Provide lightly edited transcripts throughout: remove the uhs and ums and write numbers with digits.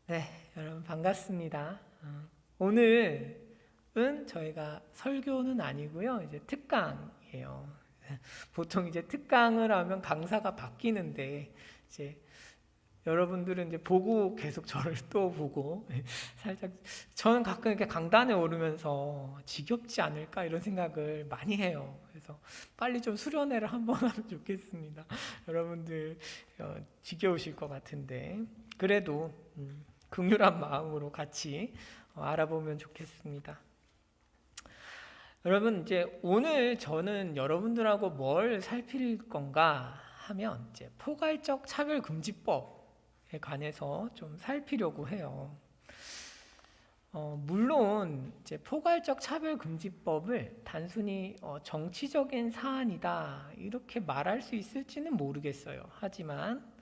네, 여러분 반갑습니다. 오늘은 저희가 설교는 아니고요. 이제 특강이에요. 보통 이제 특강을 하면 강사가 바뀌는데 이제 여러분들은 이제 보고 계속 저를 또 보고 살짝 저는 가끔 이렇게 강단에 오르면서 지겹지 않을까 이런 생각을 많이 해요. 그래서 빨리 좀 수련회를 한번 하면 좋겠습니다. 여러분들 지겨우실 것 같은데 그래도 긍휼한 마음으로 같이 알아보면 좋겠습니다. 여러분 이제 오늘 저는 여러분들하고 뭘 살필 건가 하면 이제 포괄적 차별금지법에 관해서 좀 살피려고 해요. 물론 이제 포괄적 차별금지법을 단순히 정치적인 사안이다 이렇게 말할 수 있을지는 모르겠어요. 하지만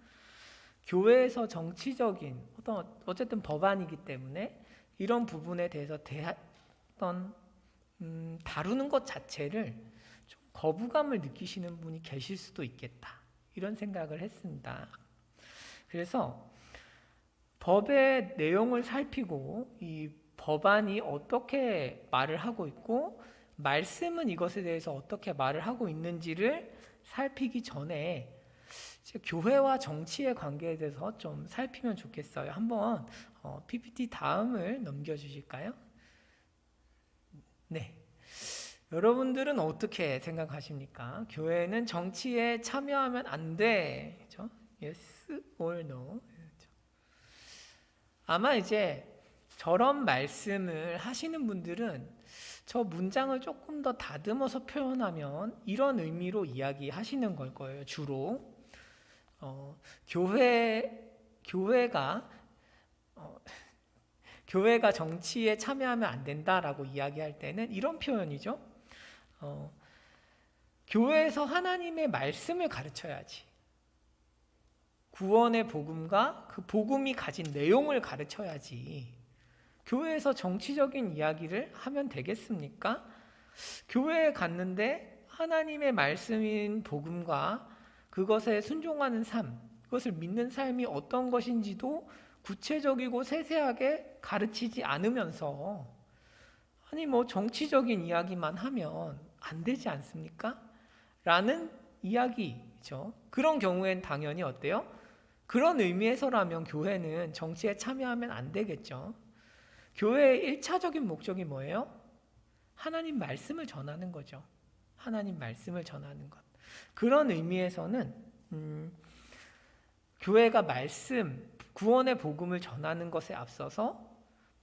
교회에서 정치적인 어쨌든 법안이기 때문에 이런 부분에 대해서 다루는 것 자체를 좀 거부감을 느끼시는 분이 계실 수도 있겠다 이런 생각을 했습니다. 그래서 법의 내용을 살피고 이 법안이 어떻게 말을 하고 있고 말씀은 이것에 대해서 어떻게 말을 하고 있는지를 살피기 전에 교회와 정치의 관계에 대해서 좀 살피면 좋겠어요. 한번 PPT 다음을 넘겨주실까요? 네. 여러분들은 어떻게 생각하십니까? 교회는 정치에 참여하면 안 돼. 그렇죠? Yes or no. 그렇죠? 아마 이제 저런 말씀을 하시는 분들은 저 문장을 조금 더 다듬어서 표현하면 이런 의미로 이야기하시는 걸 거예요. 주로. 교회가 교회가 정치에 참여하면 안 된다라고 이야기할 때는 이런 표현이죠. 교회에서 하나님의 말씀을 가르쳐야지. 구원의 복음과 그 복음이 가진 내용을 가르쳐야지. 교회에서 정치적인 이야기를 하면 되겠습니까? 교회에 갔는데 하나님의 말씀인 복음과 그것에 순종하는 삶, 그것을 믿는 삶이 어떤 것인지도 구체적이고 세세하게 가르치지 않으면서 아니 뭐 정치적인 이야기만 하면 안 되지 않습니까? 라는 이야기죠. 그런 경우엔 당연히 어때요? 그런 의미에서라면 교회는 정치에 참여하면 안 되겠죠. 교회의 1차적인 목적이 뭐예요? 하나님 말씀을 전하는 거죠. 하나님 말씀을 전하는 것. 그런 의미에서는 교회가 말씀, 구원의 복음을 전하는 것에 앞서서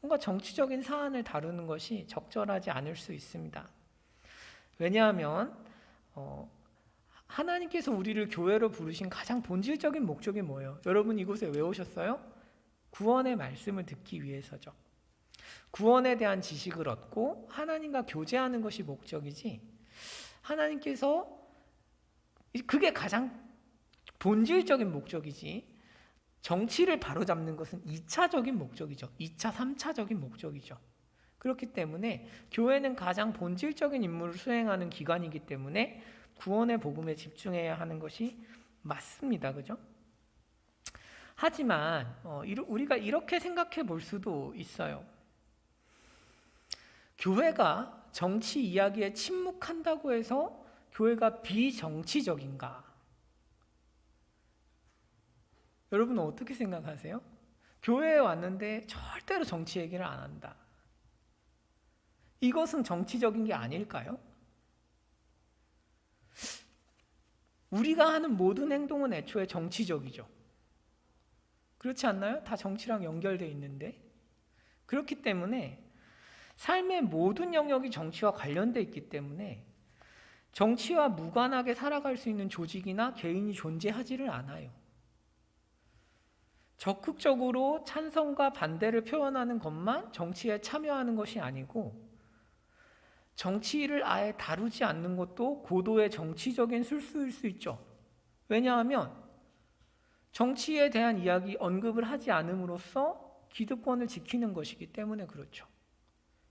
뭔가 정치적인 사안을 다루는 것이 적절하지 않을 수 있습니다. 왜냐하면 하나님께서 우리를 교회로 부르신 가장 본질적인 목적이 뭐예요? 여러분 이곳에 왜 오셨어요? 구원의 말씀을 듣기 위해서죠. 구원에 대한 지식을 얻고 하나님과 교제하는 것이 목적이지 하나님께서 그게 가장 본질적인 목적이지 정치를 바로잡는 것은 2차적인 목적이죠. 2차, 3차적인 목적이죠. 그렇기 때문에 교회는 가장 본질적인 임무를 수행하는 기관이기 때문에 구원의 복음에 집중해야 하는 것이 맞습니다. 그죠? 하지만 우리가 이렇게 생각해 볼 수도 있어요. 교회가 정치 이야기에 침묵한다고 해서 교회가 비정치적인가? 여러분은 어떻게 생각하세요? 교회에 왔는데 절대로 정치 얘기를 안 한다. 이것은 정치적인 게 아닐까요? 우리가 하는 모든 행동은 애초에 정치적이죠. 그렇지 않나요? 다 정치랑 연결되어 있는데. 그렇기 때문에 삶의 모든 영역이 정치와 관련되어 있기 때문에 정치와 무관하게 살아갈 수 있는 조직이나 개인이 존재하지를 않아요. 적극적으로 찬성과 반대를 표현하는 것만 정치에 참여하는 것이 아니고 정치를 아예 다루지 않는 것도 고도의 정치적인 술수일 수 있죠. 왜냐하면 정치에 대한 이야기 언급을 하지 않음으로써 기득권을 지키는 것이기 때문에 그렇죠.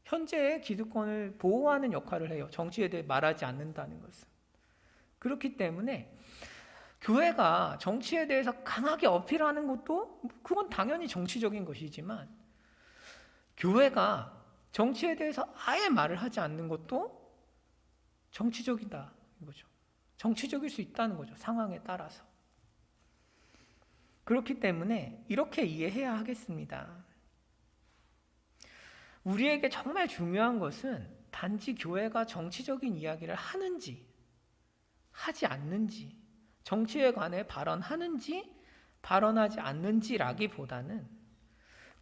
현재의 기득권을 보호하는 역할을 해요. 정치에 대해 말하지 않는다는 것은. 그렇기 때문에 교회가 정치에 대해서 강하게 어필하는 것도 그건 당연히 정치적인 것이지만, 교회가 정치에 대해서 아예 말을 하지 않는 것도 정치적이다 이거죠. 정치적일 수 있다는 거죠. 상황에 따라서. 그렇기 때문에 이렇게 이해해야 하겠습니다. 우리에게 정말 중요한 것은 단지 교회가 정치적인 이야기를 하는지 하지 않는지, 정치에 관해 발언하는지 발언하지 않는지라기보다는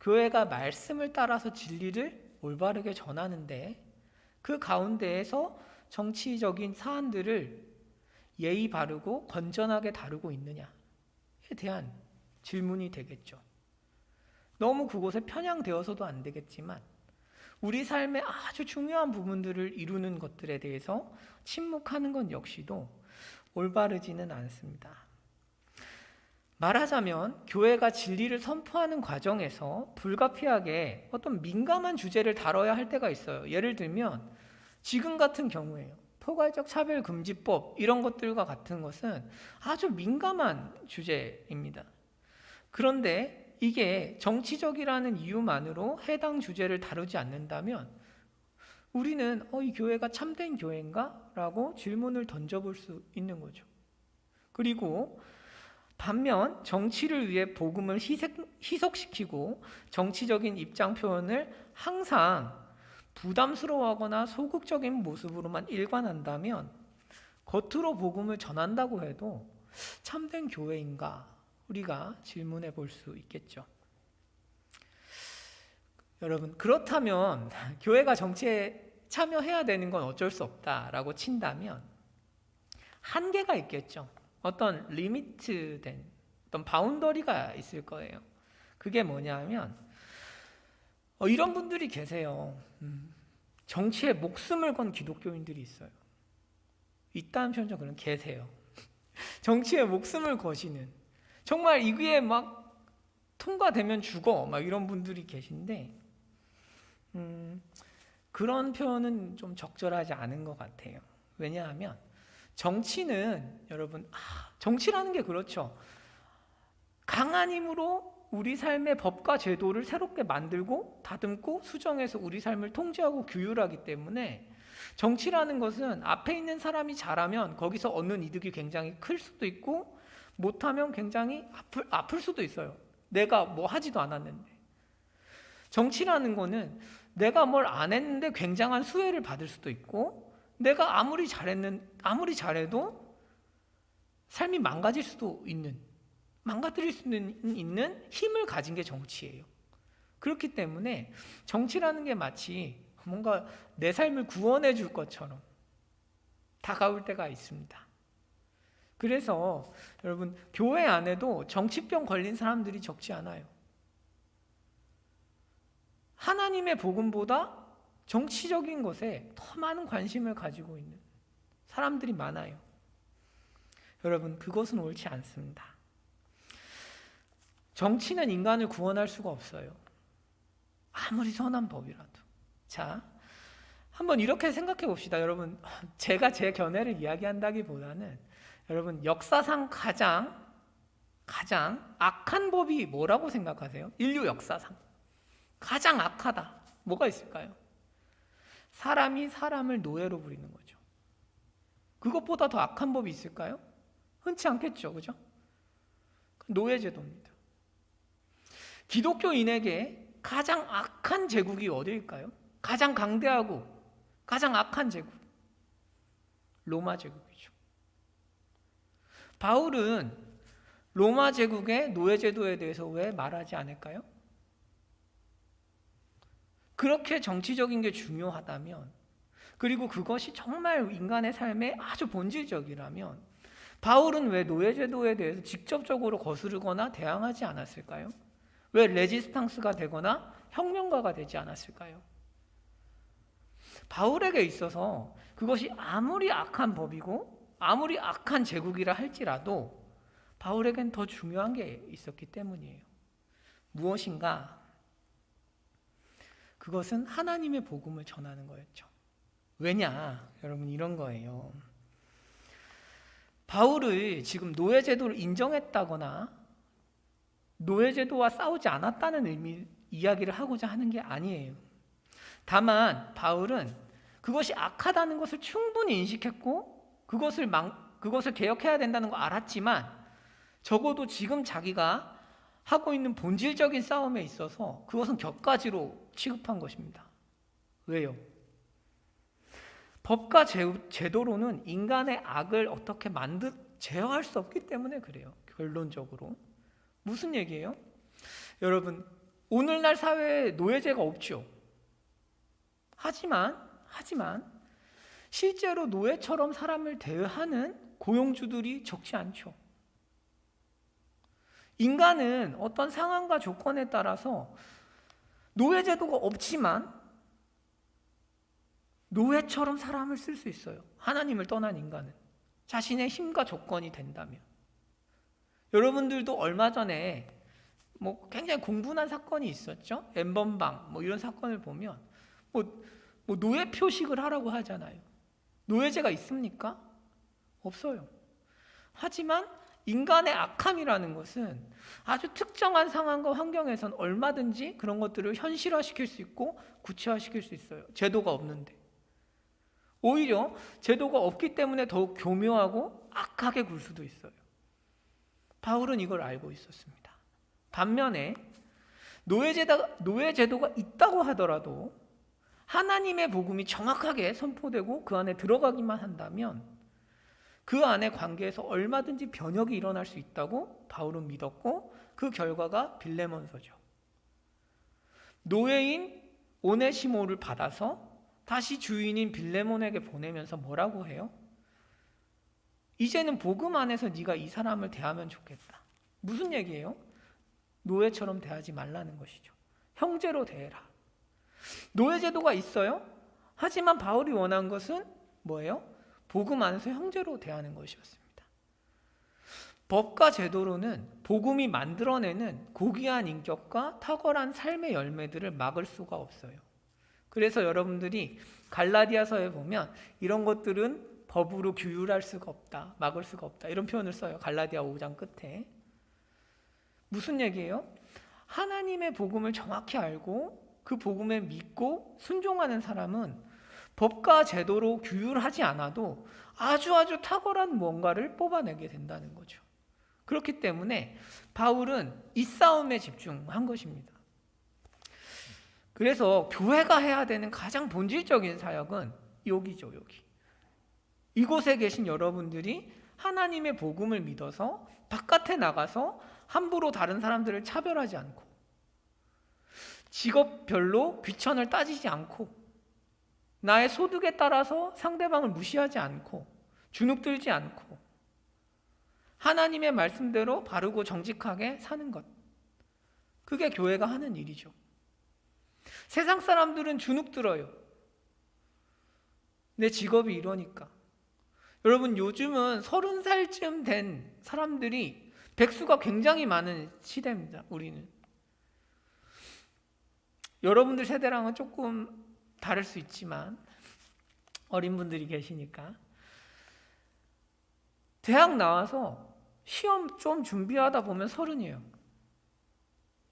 교회가 말씀을 따라서 진리를 올바르게 전하는데 그 가운데에서 정치적인 사안들을 예의 바르고 건전하게 다루고 있느냐에 대한 질문이 되겠죠. 너무 그곳에 편향되어서도 안 되겠지만 우리 삶의 아주 중요한 부분들을 이루는 것들에 대해서 침묵하는 것 역시도 올바르지는 않습니다. 말하자면 교회가 진리를 선포하는 과정에서 불가피하게 어떤 민감한 주제를 다뤄야 할 때가 있어요. 예를 들면 지금 같은 경우에요. 포괄적 차별금지법 이런 것들과 같은 것은 아주 민감한 주제입니다. 그런데 이게 정치적이라는 이유만으로 해당 주제를 다루지 않는다면 우리는 이 교회가 참된 교회인가? 라고 질문을 던져볼 수 있는 거죠. 그리고 반면 정치를 위해 복음을 희석시키고 정치적인 입장 표현을 항상 부담스러워하거나 소극적인 모습으로만 일관한다면 겉으로 복음을 전한다고 해도 참된 교회인가? 우리가 질문해 볼 수 있겠죠. 여러분, 그렇다면 교회가 정치에 참여해야 되는 건 어쩔 수 없다라고 친다면 한계가 있겠죠. 어떤 리미트된 어떤 바운더리가 있을 거예요. 그게 뭐냐면 이런 분들이 계세요. 정치에 목숨을 건 기독교인들이 있어요. 있다는 표현 좀 그런 계세요. 정치에 목숨을 거시는 정말 이게 막 통과되면 죽어 막 이런 분들이 계신데 그런 표현은 좀 적절하지 않은 것 같아요. 왜냐하면 정치는 여러분 정치라는 게 그렇죠. 강한 힘으로 우리 삶의 법과 제도를 새롭게 만들고 다듬고 수정해서 우리 삶을 통제하고 규율하기 때문에 정치라는 것은 앞에 있는 사람이 잘하면 거기서 얻는 이득이 굉장히 클 수도 있고 못하면 굉장히 아플 수도 있어요. 내가 뭐 하지도 않았는데. 정치라는 거는 내가 뭘 안 했는데 굉장한 수혜를 받을 수도 있고 내가 아무리 잘해도 삶이 망가질 수도 망가뜨릴 수 있는 힘을 가진 게 정치예요. 그렇기 때문에 정치라는 게 마치 뭔가 내 삶을 구원해 줄 것처럼 다가올 때가 있습니다. 그래서 여러분 교회 안에도 정치병 걸린 사람들이 적지 않아요. 하나님의 복음보다 정치적인 것에 더 많은 관심을 가지고 있는 사람들이 많아요. 여러분 그것은 옳지 않습니다. 정치는 인간을 구원할 수가 없어요. 아무리 선한 법이라도. 자, 한번 이렇게 생각해 봅시다. 여러분 제가 제 견해를 이야기한다기보다는 여러분 역사상 가장 악한 법이 뭐라고 생각하세요? 인류 역사상 가장 악하다. 뭐가 있을까요? 사람이 사람을 노예로 부리는 거죠. 그것보다 더 악한 법이 있을까요? 흔치 않겠죠. 그죠? 노예제도입니다. 기독교인에게 가장 악한 제국이 어디일까요? 가장 강대하고 가장 악한 제국. 로마 제국이죠. 바울은 로마 제국의 노예제도에 대해서 왜 말하지 않을까요? 그렇게 정치적인 게 중요하다면, 그리고 그것이 정말 인간의 삶에 아주 본질적이라면 바울은 왜 노예제도에 대해서 직접적으로 거스르거나 대항하지 않았을까요? 왜 레지스탕스가 되거나 혁명가가 되지 않았을까요? 바울에게 있어서 그것이 아무리 악한 법이고 아무리 악한 제국이라 할지라도 바울에겐 더 중요한 게 있었기 때문이에요. 무엇인가? 그것은 하나님의 복음을 전하는 거였죠. 왜냐? 여러분 이런 거예요. 바울을 지금 노예제도를 인정했다거나 노예제도와 싸우지 않았다는 이야기를 하고자 하는 게 아니에요. 다만 바울은 그것이 악하다는 것을 충분히 인식했고 그것을 개혁해야 된다는 거 알았지만 적어도 지금 자기가 하고 있는 본질적인 싸움에 있어서 그것은 격가지로 취급한 것입니다. 왜요? 법과 제도로는 인간의 악을 어떻게 제어할 수 없기 때문에 그래요. 결론적으로. 무슨 얘기예요? 여러분, 오늘날 사회에 노예제가 없죠. 하지만 실제로 노예처럼 사람을 대하는 고용주들이 적지 않죠. 인간은 어떤 상황과 조건에 따라서 노예제도가 없지만 노예처럼 사람을 쓸 수 있어요. 하나님을 떠난 인간은 자신의 힘과 조건이 된다면. 여러분들도 얼마 전에 굉장히 공분한 사건이 있었죠. 엠번방 이런 사건을 보면 노예 표식을 하라고 하잖아요. 노예제가 있습니까? 없어요. 하지만 인간의 악함이라는 것은 아주 특정한 상황과 환경에선 얼마든지 그런 것들을 현실화시킬 수 있고 구체화시킬 수 있어요. 제도가 없는데. 오히려 제도가 없기 때문에 더욱 교묘하고 악하게 굴 수도 있어요. 바울은 이걸 알고 있었습니다. 반면에 노예제도가 있다고 하더라도 하나님의 복음이 정확하게 선포되고 그 안에 들어가기만 한다면 그 안의 관계에서 얼마든지 변혁이 일어날 수 있다고 바울은 믿었고 그 결과가 빌레몬서죠. 노예인 오네시모를 받아서 다시 주인인 빌레몬에게 보내면서 뭐라고 해요? 이제는 복음 안에서 네가 이 사람을 대하면 좋겠다. 무슨 얘기예요? 노예처럼 대하지 말라는 것이죠. 형제로 대해라. 노예제도가 있어요. 하지만 바울이 원한 것은 뭐예요? 복음 안에서 형제로 대하는 것이었습니다. 법과 제도로는 복음이 만들어내는 고귀한 인격과 탁월한 삶의 열매들을 막을 수가 없어요. 그래서 여러분들이 갈라디아서에 보면 이런 것들은 법으로 규율할 수가 없다, 막을 수가 없다 이런 표현을 써요. 갈라디아 5장 끝에. 무슨 얘기예요? 하나님의 복음을 정확히 알고 그 복음에 믿고 순종하는 사람은 법과 제도로 규율하지 않아도 아주 탁월한 뭔가를 뽑아내게 된다는 거죠. 그렇기 때문에 바울은 이 싸움에 집중한 것입니다. 그래서 교회가 해야 되는 가장 본질적인 사역은 여기죠, 여기. 이곳에 계신 여러분들이 하나님의 복음을 믿어서 바깥에 나가서 함부로 다른 사람들을 차별하지 않고 직업별로 귀천을 따지지 않고 나의 소득에 따라서 상대방을 무시하지 않고 주눅들지 않고 하나님의 말씀대로 바르고 정직하게 사는 것. 그게 교회가 하는 일이죠. 세상 사람들은 주눅들어요. 내 직업이 이러니까. 여러분, 요즘은 30살쯤 된 사람들이 백수가 굉장히 많은 시대입니다. 우리는. 여러분들 세대랑은 조금 다를 수 있지만 어린 분들이 계시니까 대학 나와서 시험 좀 준비하다 보면 30이에요.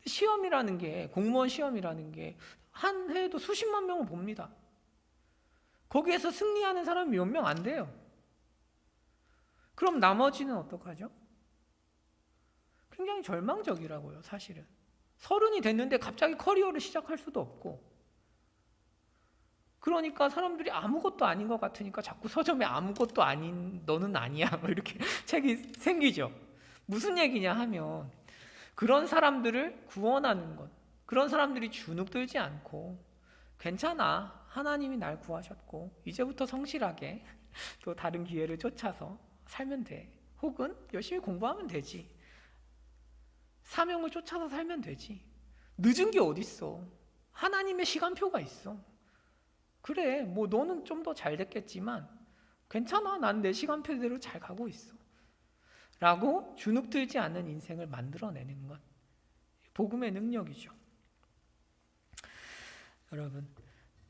시험이라는 게, 공무원 시험이라는 게 한 해에도 수십만 명을 봅니다. 거기에서 승리하는 사람이 몇 명 안 돼요. 그럼 나머지는 어떡하죠? 굉장히 절망적이라고요, 사실은. 30이 됐는데 갑자기 커리어를 시작할 수도 없고, 그러니까 사람들이 아무것도 아닌 것 같으니까 자꾸 서점에 아무것도 아닌 너는 아니야 이렇게 책이 생기죠. 무슨 얘기냐 하면 그런 사람들을 구원하는 것, 그런 사람들이 주눅들지 않고 괜찮아, 하나님이 날 구하셨고 이제부터 성실하게 또 다른 기회를 쫓아서 살면 돼, 혹은 열심히 공부하면 되지, 사명을 쫓아서 살면 되지, 늦은 게 어딨어, 하나님의 시간표가 있어, 그래 너는 좀 더 잘 됐겠지만 괜찮아, 난 내 시간표대로 잘 가고 있어 라고 주눅들지 않는 인생을 만들어내는 것, 복음의 능력이죠. 여러분,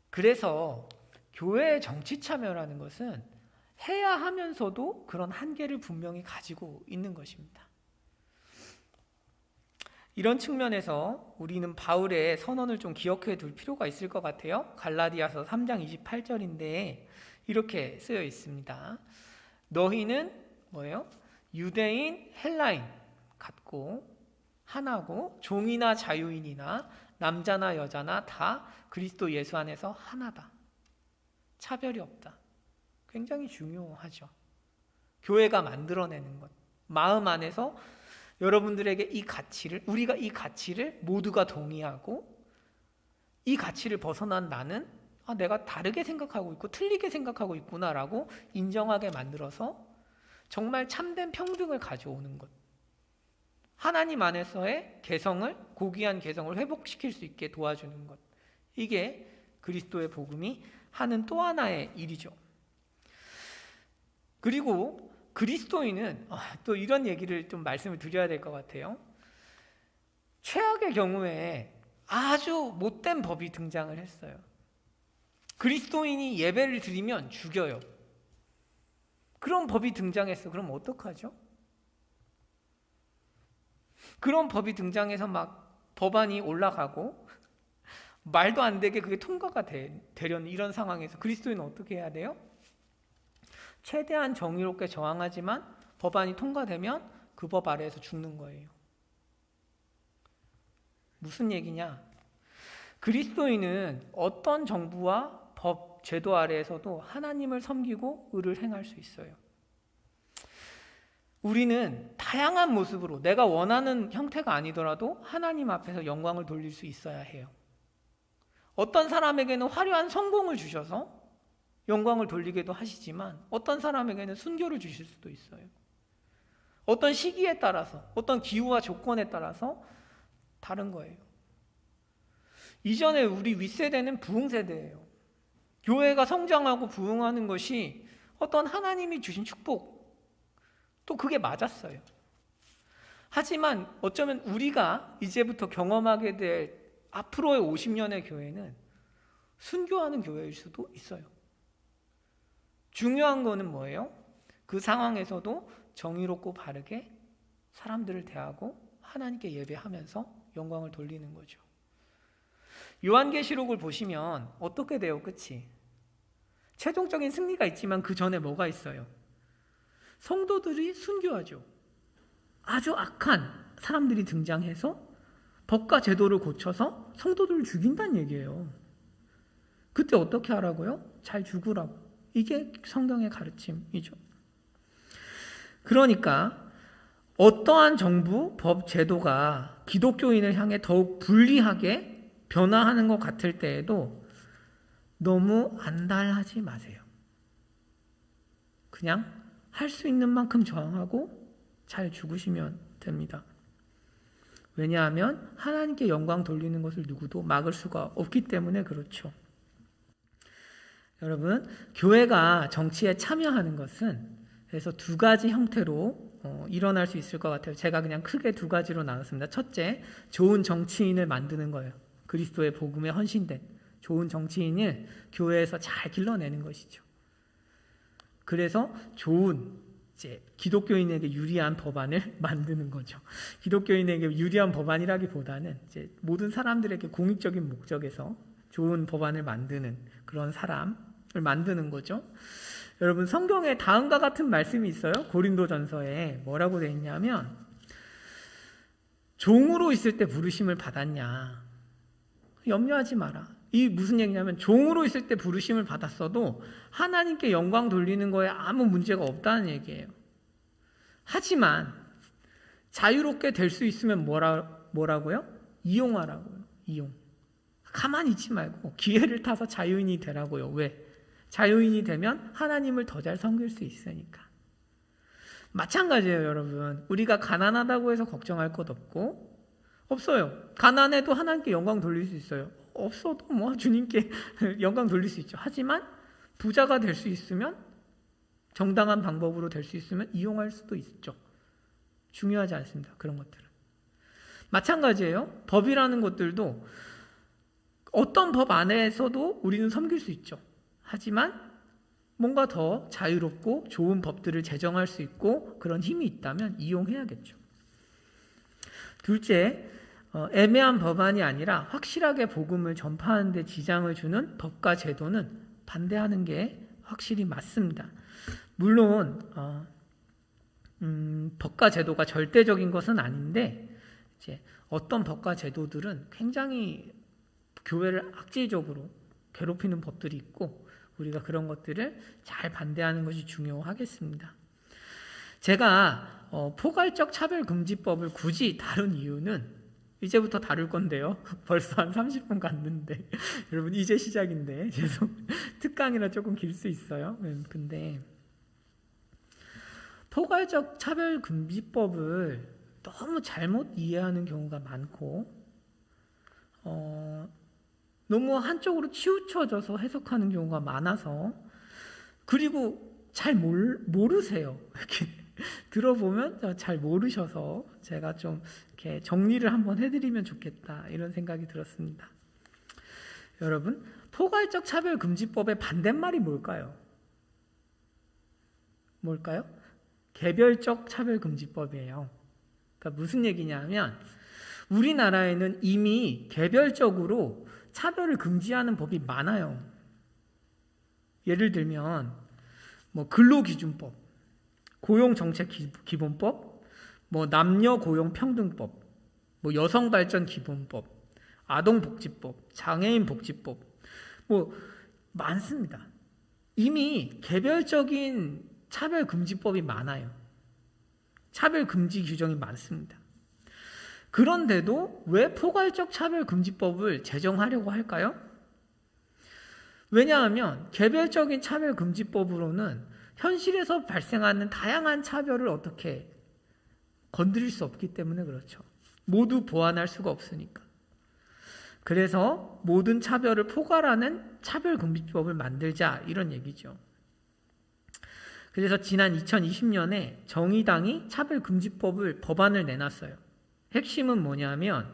그래서 교회의 정치 참여라는 것은 해야 하면서도 그런 한계를 분명히 가지고 있는 것입니다. 이런 측면에서 우리는 바울의 선언을 좀 기억해 둘 필요가 있을 것 같아요. 갈라디아서 3장 28절인데 이렇게 쓰여 있습니다. 너희는 뭐예요? 유대인, 헬라인 같고 하나고 종이나 자유인이나 남자나 여자나 다 그리스도 예수 안에서 하나다. 차별이 없다. 굉장히 중요하죠. 교회가 만들어내는 것. 마음 안에서 여러분들에게 이 가치를, 우리가 이 가치를 모두가 동의하고 이 가치를 벗어난 나는 내가 다르게 생각하고 있고 틀리게 생각하고 있구나라고 인정하게 만들어서 정말 참된 평등을 가져오는 것. 하나님 안에서의 개성을, 고귀한 개성을 회복시킬 수 있게 도와주는 것. 이게 그리스도의 복음이 하는 또 하나의 일이죠. 그리고 그리스도인은 또 이런 얘기를 좀 말씀을 드려야 될 것 같아요. 최악의 경우에 아주 못된 법이 등장을 했어요. 그리스도인이 예배를 드리면 죽여요. 그런 법이 등장했어. 그럼 어떡하죠? 그런 법이 등장해서 막 법안이 올라가고 말도 안 되게 그게 통과가 되려는 이런 상황에서 그리스도인은 어떻게 해야 돼요? 최대한 정의롭게 저항하지만 법안이 통과되면 그 법 아래에서 죽는 거예요. 무슨 얘기냐? 그리스도인은 어떤 정부와 법, 제도 아래에서도 하나님을 섬기고 의를 행할 수 있어요. 우리는 다양한 모습으로 내가 원하는 형태가 아니더라도 하나님 앞에서 영광을 돌릴 수 있어야 해요. 어떤 사람에게는 화려한 성공을 주셔서 영광을 돌리게도 하시지만 어떤 사람에게는 순교를 주실 수도 있어요. 어떤 시기에 따라서, 어떤 기후와 조건에 따라서 다른 거예요. 이전에 우리 윗세대는 부흥세대예요. 교회가 성장하고 부흥하는 것이 어떤 하나님이 주신 축복, 또 그게 맞았어요. 하지만 어쩌면 우리가 이제부터 경험하게 될 앞으로의 50년의 교회는 순교하는 교회일 수도 있어요. 중요한 거는 뭐예요? 그 상황에서도 정의롭고 바르게 사람들을 대하고 하나님께 예배하면서 영광을 돌리는 거죠. 요한계시록을 보시면 어떻게 돼요? 끝이? 최종적인 승리가 있지만 그 전에 뭐가 있어요? 성도들이 순교하죠. 아주 악한 사람들이 등장해서 법과 제도를 고쳐서 성도들을 죽인다는 얘기예요. 그때 어떻게 하라고요? 잘 죽으라고. 이게 성경의 가르침이죠. 그러니까 어떠한 정부, 법, 제도가 기독교인을 향해 더욱 불리하게 변화하는 것 같을 때에도 너무 안달하지 마세요. 그냥 할 수 있는 만큼 저항하고 잘 죽으시면 됩니다. 왜냐하면 하나님께 영광 돌리는 것을 누구도 막을 수가 없기 때문에 그렇죠. 여러분, 교회가 정치에 참여하는 것은 그래서 두 가지 형태로 일어날 수 있을 것 같아요. 제가 그냥 크게 두 가지로 나눴습니다. 첫째, 좋은 정치인을 만드는 거예요. 그리스도의 복음에 헌신된 좋은 정치인을 교회에서 잘 길러내는 것이죠. 그래서 좋은 이제 기독교인에게 유리한 법안을 만드는 거죠. 기독교인에게 유리한 법안이라기보다는 이제 모든 사람들에게 공익적인 목적에서 좋은 법안을 만드는 그런 사람을 만드는 거죠. 여러분, 성경에 다음과 같은 말씀이 있어요. 고린도전서에 뭐라고 되어 있냐면 종으로 있을 때 부르심을 받았냐. 염려하지 마라. 이 무슨 얘기냐면 종으로 있을 때 부르심을 받았어도 하나님께 영광 돌리는 거에 아무 문제가 없다는 얘기예요. 하지만 자유롭게 될 수 있으면 뭐라고요? 이용하라고요. 이용. 가만히 있지 말고 기회를 타서 자유인이 되라고요. 왜? 자유인이 되면 하나님을 더 잘 섬길 수 있으니까. 마찬가지예요, 여러분. 우리가 가난하다고 해서 걱정할 것 없어요. 가난해도 하나님께 영광 돌릴 수 있어요. 없어도 뭐 주님께 영광 돌릴 수 있죠. 하지만 부자가 될 수 있으면, 정당한 방법으로 될 수 있으면 이용할 수도 있죠. 중요하지 않습니다. 그런 것들은. 마찬가지예요. 법이라는 것들도 어떤 법 안에서도 우리는 섬길 수 있죠. 하지만 뭔가 더 자유롭고 좋은 법들을 제정할 수 있고 그런 힘이 있다면 이용해야겠죠. 둘째, 애매한 법안이 아니라 확실하게 복음을 전파하는 데 지장을 주는 법과 제도는 반대하는 게 확실히 맞습니다. 물론 법과 제도가 절대적인 것은 아닌데 이제 어떤 법과 제도들은 굉장히 교회를 악질적으로 괴롭히는 법들이 있고 우리가 그런 것들을 잘 반대하는 것이 중요하겠습니다. 제가 포괄적 차별금지법을 굳이 다룬 이유는 이제부터 다룰 건데요. 벌써 한 30분 갔는데 여러분 이제 시작인데 죄송 특강이라 조금 길 수 있어요. 근데 포괄적 차별금지법을 너무 잘못 이해하는 경우가 많고 너무 한쪽으로 치우쳐져서 해석하는 경우가 많아서 그리고 잘 모르세요. 이렇게 들어보면 잘 모르셔서 제가 좀 이렇게 정리를 한번 해드리면 좋겠다 이런 생각이 들었습니다. 여러분, 포괄적 차별금지법의 반대말이 뭘까요? 개별적 차별금지법이에요. 그러니까 무슨 얘기냐면 우리나라에는 이미 개별적으로 차별을 금지하는 법이 많아요. 예를 들면 근로기준법, 고용정책기본법, 남녀고용평등법, 여성발전기본법, 아동복지법, 장애인복지법 많습니다. 이미 개별적인 차별금지법이 많아요. 차별금지 규정이 많습니다. 그런데도 왜 포괄적 차별금지법을 제정하려고 할까요? 왜냐하면 개별적인 차별금지법으로는 현실에서 발생하는 다양한 차별을 어떻게 건드릴 수 없기 때문에 그렇죠. 모두 보완할 수가 없으니까. 그래서 모든 차별을 포괄하는 차별금지법을 만들자 이런 얘기죠. 그래서 지난 2020년에 정의당이 차별금지법을 법안을 내놨어요. 핵심은 뭐냐면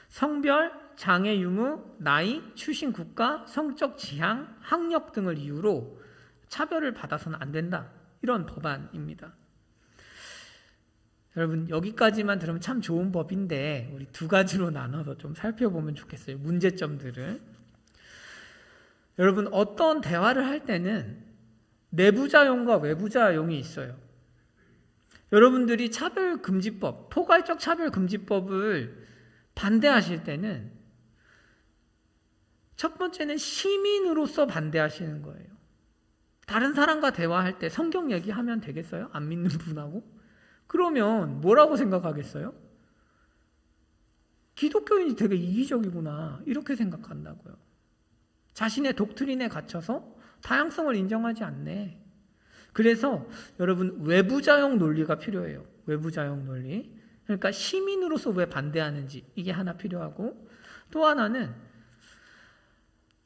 성별, 장애 유무, 나이, 출신 국가, 성적 지향, 학력 등을 이유로 차별을 받아서는 안 된다. 이런 법안입니다. 여러분 여기까지만 들으면 참 좋은 법인데 우리 두 가지로 나눠서 좀 살펴보면 좋겠어요. 문제점들을. 여러분 어떤 대화를 할 때는 내부자용과 외부자용이 있어요. 여러분들이 차별금지법, 포괄적 차별금지법을 반대하실 때는 첫 번째는 시민으로서 반대하시는 거예요. 다른 사람과 대화할 때 성경 얘기하면 되겠어요? 안 믿는 분하고? 그러면 뭐라고 생각하겠어요? 기독교인이 되게 이기적이구나 이렇게 생각한다고요. 자신의 독트린에 갇혀서 다양성을 인정하지 않네. 그래서 여러분 외부자용 논리가 필요해요. 외부자용 논리. 그러니까 시민으로서 왜 반대하는지 이게 하나 필요하고 또 하나는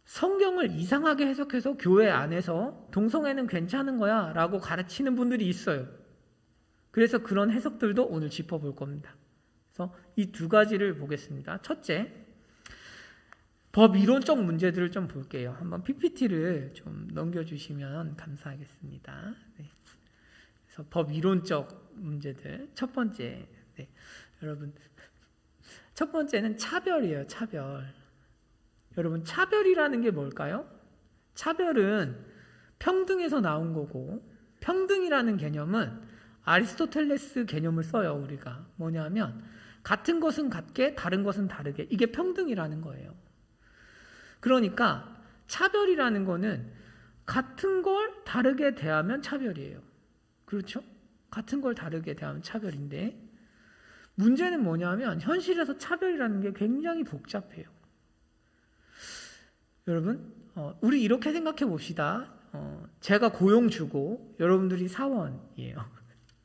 성경을 이상하게 해석해서 교회 안에서 동성애는 괜찮은 거야 라고 가르치는 분들이 있어요. 그래서 그런 해석들도 오늘 짚어볼 겁니다. 그래서 이 두 가지를 보겠습니다. 첫째, 법 이론적 문제들을 좀 볼게요. 한번 PPT를 좀 넘겨주시면 감사하겠습니다. 네. 그래서 법 이론적 문제들. 첫 번째, 네. 여러분, 첫 번째는 차별이에요. 차별. 여러분, 차별이라는 게 뭘까요? 차별은 평등에서 나온 거고, 평등이라는 개념은 아리스토텔레스 개념을 써요. 우리가 뭐냐면 같은 것은 같게, 다른 것은 다르게. 이게 평등이라는 거예요. 그러니까 차별이라는 거는 같은 걸 다르게 대하면 차별이에요. 그렇죠? 같은 걸 다르게 대하면 차별인데 문제는 뭐냐면 현실에서 차별이라는 게 굉장히 복잡해요. 여러분 우리 이렇게 생각해 봅시다. 제가 고용주고 여러분들이 사원이에요.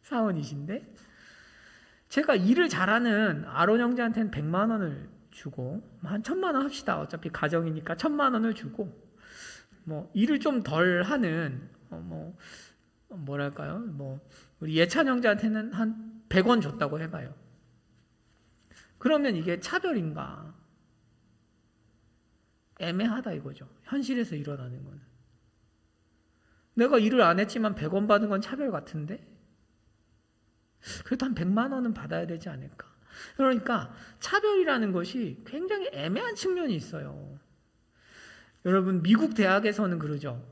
사원이신데 제가 일을 잘하는 아론 형제한테는 100만 원을 주고 한 1000만 원 합시다. 어차피 가정이니까 1000만 원을 주고 일을 좀 덜 하는 뭐랄까요? 우리 예찬 형제한테는 한 100원 줬다고 해봐요. 그러면 이게 차별인가? 애매하다 이거죠. 현실에서 일어나는 거는. 내가 일을 안 했지만 100원 받은 건 차별 같은데? 그래도 한 100만 원은 받아야 되지 않을까? 그러니까 차별이라는 것이 굉장히 애매한 측면이 있어요. 여러분 미국 대학에서는 그러죠.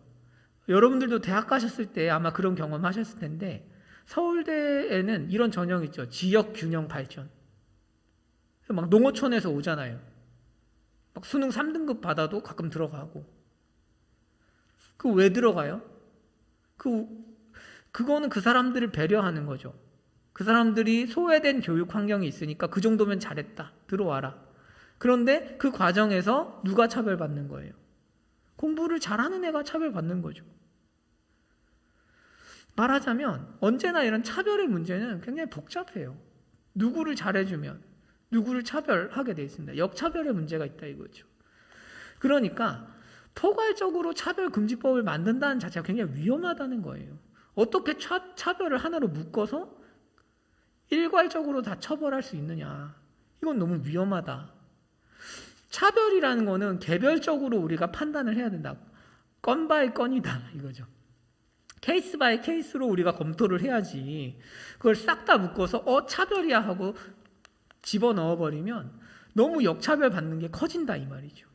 여러분들도 대학 가셨을 때 아마 그런 경험 하셨을 텐데 서울대에는 이런 전형 있죠. 지역균형 발전. 막 농어촌에서 오잖아요. 막 수능 3등급 받아도 가끔 들어가고. 그 왜 들어가요? 그거는 그 사람들을 배려하는 거죠. 그 사람들이 소외된 교육 환경이 있으니까 그 정도면 잘했다. 들어와라. 그런데 그 과정에서 누가 차별받는 거예요? 공부를 잘하는 애가 차별받는 거죠. 말하자면 언제나 이런 차별의 문제는 굉장히 복잡해요. 누구를 잘해주면 누구를 차별하게 돼 있습니다. 역차별의 문제가 있다 이거죠. 그러니까 포괄적으로 차별금지법을 만든다는 자체가 굉장히 위험하다는 거예요. 어떻게 차별을 하나로 묶어서 일괄적으로 다 처벌할 수 있느냐. 이건 너무 위험하다. 차별이라는 거는 개별적으로 우리가 판단을 해야 된다. 건 바이 건이다 이거죠. 케이스 바이 케이스로 우리가 검토를 해야지 그걸 싹 다 묶어서 차별이야 하고 집어넣어버리면 너무 역차별 받는 게 커진다 이 말이죠.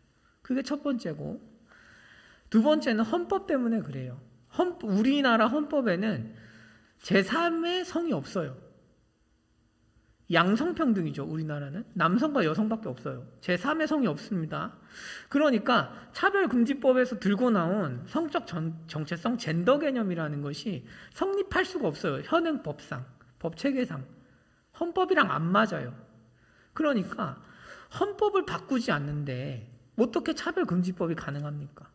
그게 첫 번째고, 두 번째는 헌법 때문에 그래요. 우리나라 헌법에는 제3의 성이 없어요. 양성평등이죠. 우리나라는 남성과 여성밖에 없어요. 제3의 성이 없습니다. 그러니까 차별금지법에서 들고 나온 성적 정체성 젠더 개념이라는 것이 성립할 수가 없어요. 현행법상, 법체계상 헌법이랑 안 맞아요. 그러니까 헌법을 바꾸지 않는데 어떻게 차별금지법이 가능합니까?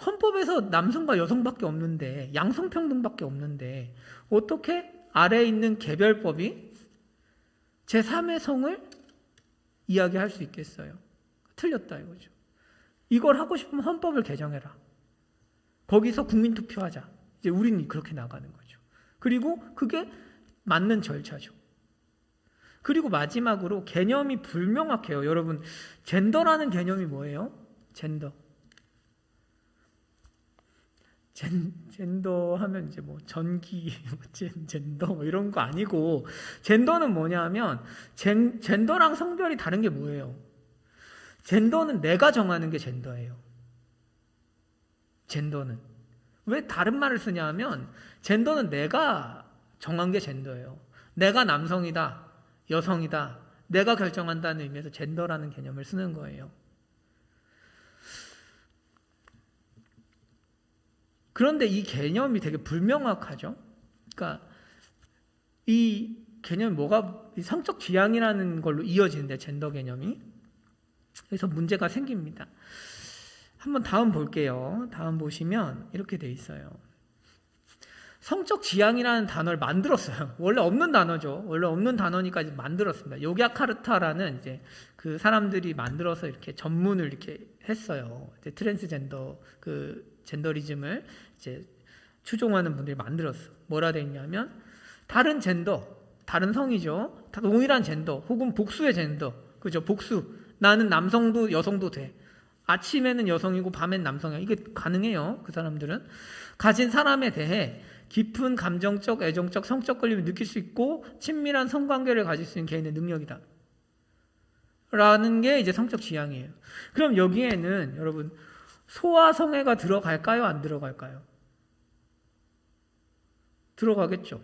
헌법에서 남성과 여성밖에 없는데, 양성평등밖에 없는데 어떻게 아래에 있는 개별법이 제3의 성을 이야기할 수 있겠어요? 틀렸다 이거죠. 이걸 하고 싶으면 헌법을 개정해라. 거기서 국민투표하자. 이제 우리는 그렇게 나가는 거죠. 그리고 그게 맞는 절차죠. 그리고 마지막으로 개념이 불명확해요. 여러분, 젠더라는 개념이 뭐예요? 젠더 하면 이제 뭐 전기, 젠더 뭐 이런 거 아니고, 젠더는 뭐냐면 젠더랑 성별이 다른 게 뭐예요? 젠더는 내가 정하는 게 젠더예요. 젠더는 왜 다른 말을 쓰냐 하면 젠더는 내가 정한 게 젠더예요. 내가 남성이다, 여성이다, 내가 결정한다는 의미에서 젠더라는 개념을 쓰는 거예요. 그런데 이 개념이 되게 불명확하죠. 그러니까 이 개념이 이 성적 지향이라는 걸로 이어지는데, 젠더 개념이. 그래서 문제가 생깁니다. 한번 다음 볼게요. 다음 보시면 이렇게 돼 있어요. 성적 지향이라는 단어를 만들었어요. 원래 없는 단어죠. 원래 없는 단어니까 이제 만들었습니다. 요갸카르타라는 이제 그 사람들이 만들어서 이렇게 전문을 이렇게 했어요. 이제 트랜스젠더 젠더리즘을 이제 추종하는 분들이 만들었어. 뭐라 돼 있냐면 다른 젠더, 다른 성이죠. 다 동일한 젠더 혹은 복수의 젠더. 그죠? 복수. 나는 남성도 여성도 돼. 아침에는 여성이고 밤엔 남성이야. 이게 가능해요. 그 사람들은 가진 사람에 대해 깊은 감정적, 애정적, 성적 끌림을 느낄 수 있고 친밀한 성관계를 가질 수 있는 개인의 능력이다 라는 게 이제 성적 지향이에요. 그럼 여기에는 여러분 소아성애가 들어갈까요? 안 들어갈까요? 들어가겠죠.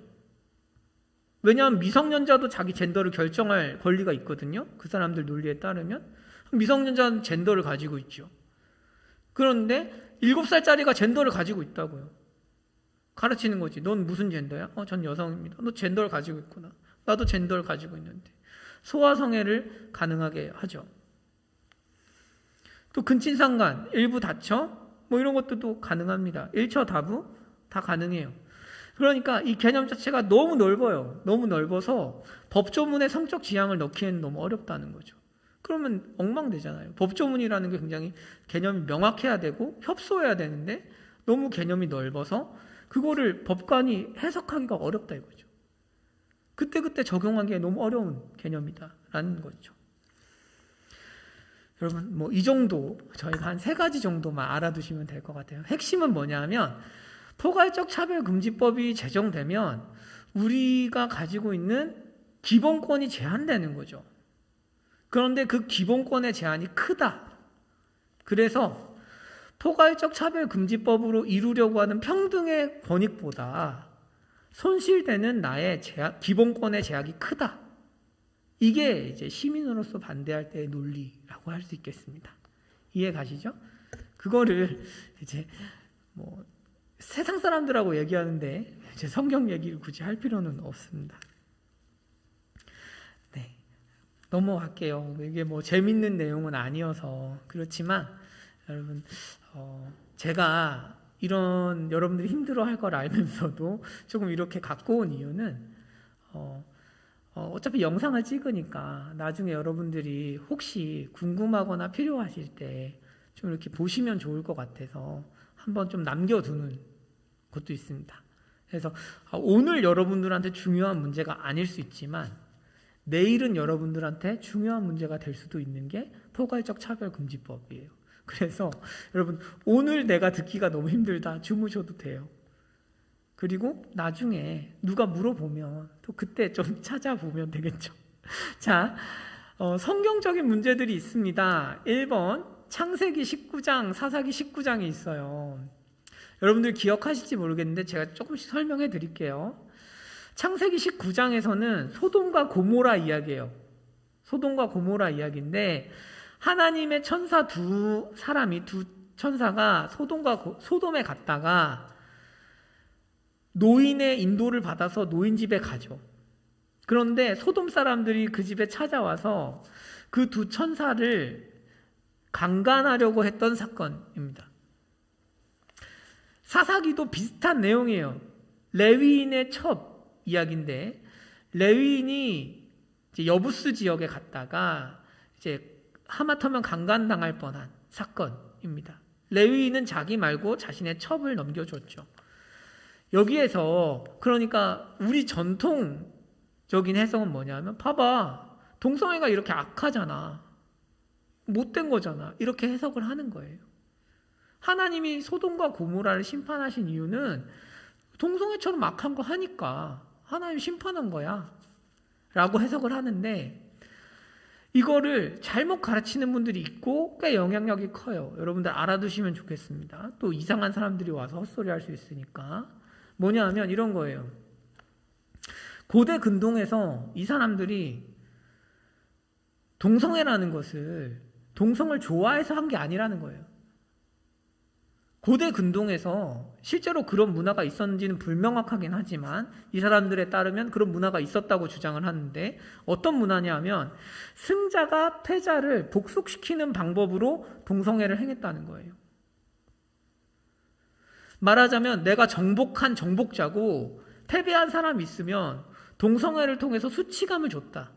왜냐하면 미성년자도 자기 젠더를 결정할 권리가 있거든요. 그 사람들 논리에 따르면 미성년자는 젠더를 가지고 있죠. 그런데 7살짜리가 젠더를 가지고 있다고요. 가르치는 거지. 넌 무슨 젠더야? 전 여성입니다. 너 젠더를 가지고 있구나. 나도 젠더를 가지고 있는데. 소아성애를 가능하게 하죠. 또 근친상간, 일부 다처 뭐 이런 것도 가능합니다. 일처다부 다 가능해요. 그러니까 이 개념 자체가 너무 넓어요. 너무 넓어서 법조문에 성적 지향을 넣기에는 너무 어렵다는 거죠. 그러면 엉망되잖아요. 법조문이라는 게 굉장히 개념이 명확해야 되고 협소해야 되는데 너무 개념이 넓어서 그거를 법관이 해석하기가 어렵다 이거죠. 그때그때 적용하기에 너무 어려운 개념이다라는 거죠. 여러분 뭐 이 정도 저희가 한 3가지 정도만 알아두시면 될 것 같아요. 핵심은 뭐냐면 포괄적 차별금지법이 제정되면 우리가 가지고 있는 기본권이 제한되는 거죠. 그런데 그 기본권의 제한이 크다. 그래서 포괄적 차별금지법으로 이루려고 하는 평등의 권익보다 손실되는 나의 기본권의 제약이 크다. 이게 이제 시민으로서 반대할 때의 논리라고 할 수 있겠습니다. 이해 가시죠? 그거를 이제 뭐 세상 사람들하고 얘기하는데 이제 성경 얘기를 굳이 할 필요는 없습니다. 네, 넘어갈게요. 이게 뭐 재밌는 내용은 아니어서 그렇지만 여러분 제가 이런 여러분들이 힘들어할 걸 알면서도 조금 이렇게 갖고 온 이유는 어차피 영상을 찍으니까 나중에 여러분들이 혹시 궁금하거나 필요하실 때 좀 이렇게 보시면 좋을 것 같아서 한번 좀 남겨두는 것도 있습니다. 그래서 오늘 여러분들한테 중요한 문제가 아닐 수 있지만 내일은 여러분들한테 중요한 문제가 될 수도 있는 게 포괄적 차별금지법이에요. 그래서 여러분 오늘 내가 듣기가 너무 힘들다 주무셔도 돼요. 그리고 나중에 누가 물어보면 또 그때 좀 찾아보면 되겠죠. 자, 성경적인 문제들이 있습니다. 1번 창세기 19장, 사사기 19장이 있어요. 여러분들 기억하실지 모르겠는데 제가 조금씩 설명해 드릴게요. 창세기 19장에서는 소돔과 고모라 이야기예요. 소돔과 고모라 이야기인데 하나님의 천사 두 천사가 소돔에 갔다가 노인의 인도를 받아서 노인 집에 가죠. 그런데 소돔 사람들이 그 집에 찾아와서 그 두 천사를 강간하려고 했던 사건입니다. 사사기도 비슷한 내용이에요. 레위인의 첩 이야기인데 레위인이 이제 여부스 지역에 갔다가 이제 하마터면 강간당할 뻔한 사건입니다. 레위인은 자기 말고 자신의 첩을 넘겨줬죠. 여기에서 그러니까 우리 전통적인 해석은 뭐냐면 봐봐 동성애가 이렇게 악하잖아. 못된 거잖아. 이렇게 해석을 하는 거예요. 하나님이 소돔과 고모라를 심판하신 이유는 동성애처럼 악한 거 하니까 하나님 심판한 거야 라고 해석을 하는데 이거를 잘못 가르치는 분들이 있고 꽤 영향력이 커요. 여러분들 알아두시면 좋겠습니다. 또 이상한 사람들이 와서 헛소리 할 수 있으니까. 뭐냐 하면 이런 거예요. 고대 근동에서 이 사람들이 동성애라는 것을 동성을 좋아해서 한 게 아니라는 거예요. 고대 근동에서 실제로 그런 문화가 있었는지는 불명확하긴 하지만 이 사람들에 따르면 그런 문화가 있었다고 주장을 하는데 어떤 문화냐 하면 승자가 패자를 복속시키는 방법으로 동성애를 행했다는 거예요. 말하자면 내가 정복한 정복자고 패배한 사람이 있으면 동성애를 통해서 수치감을 줬다.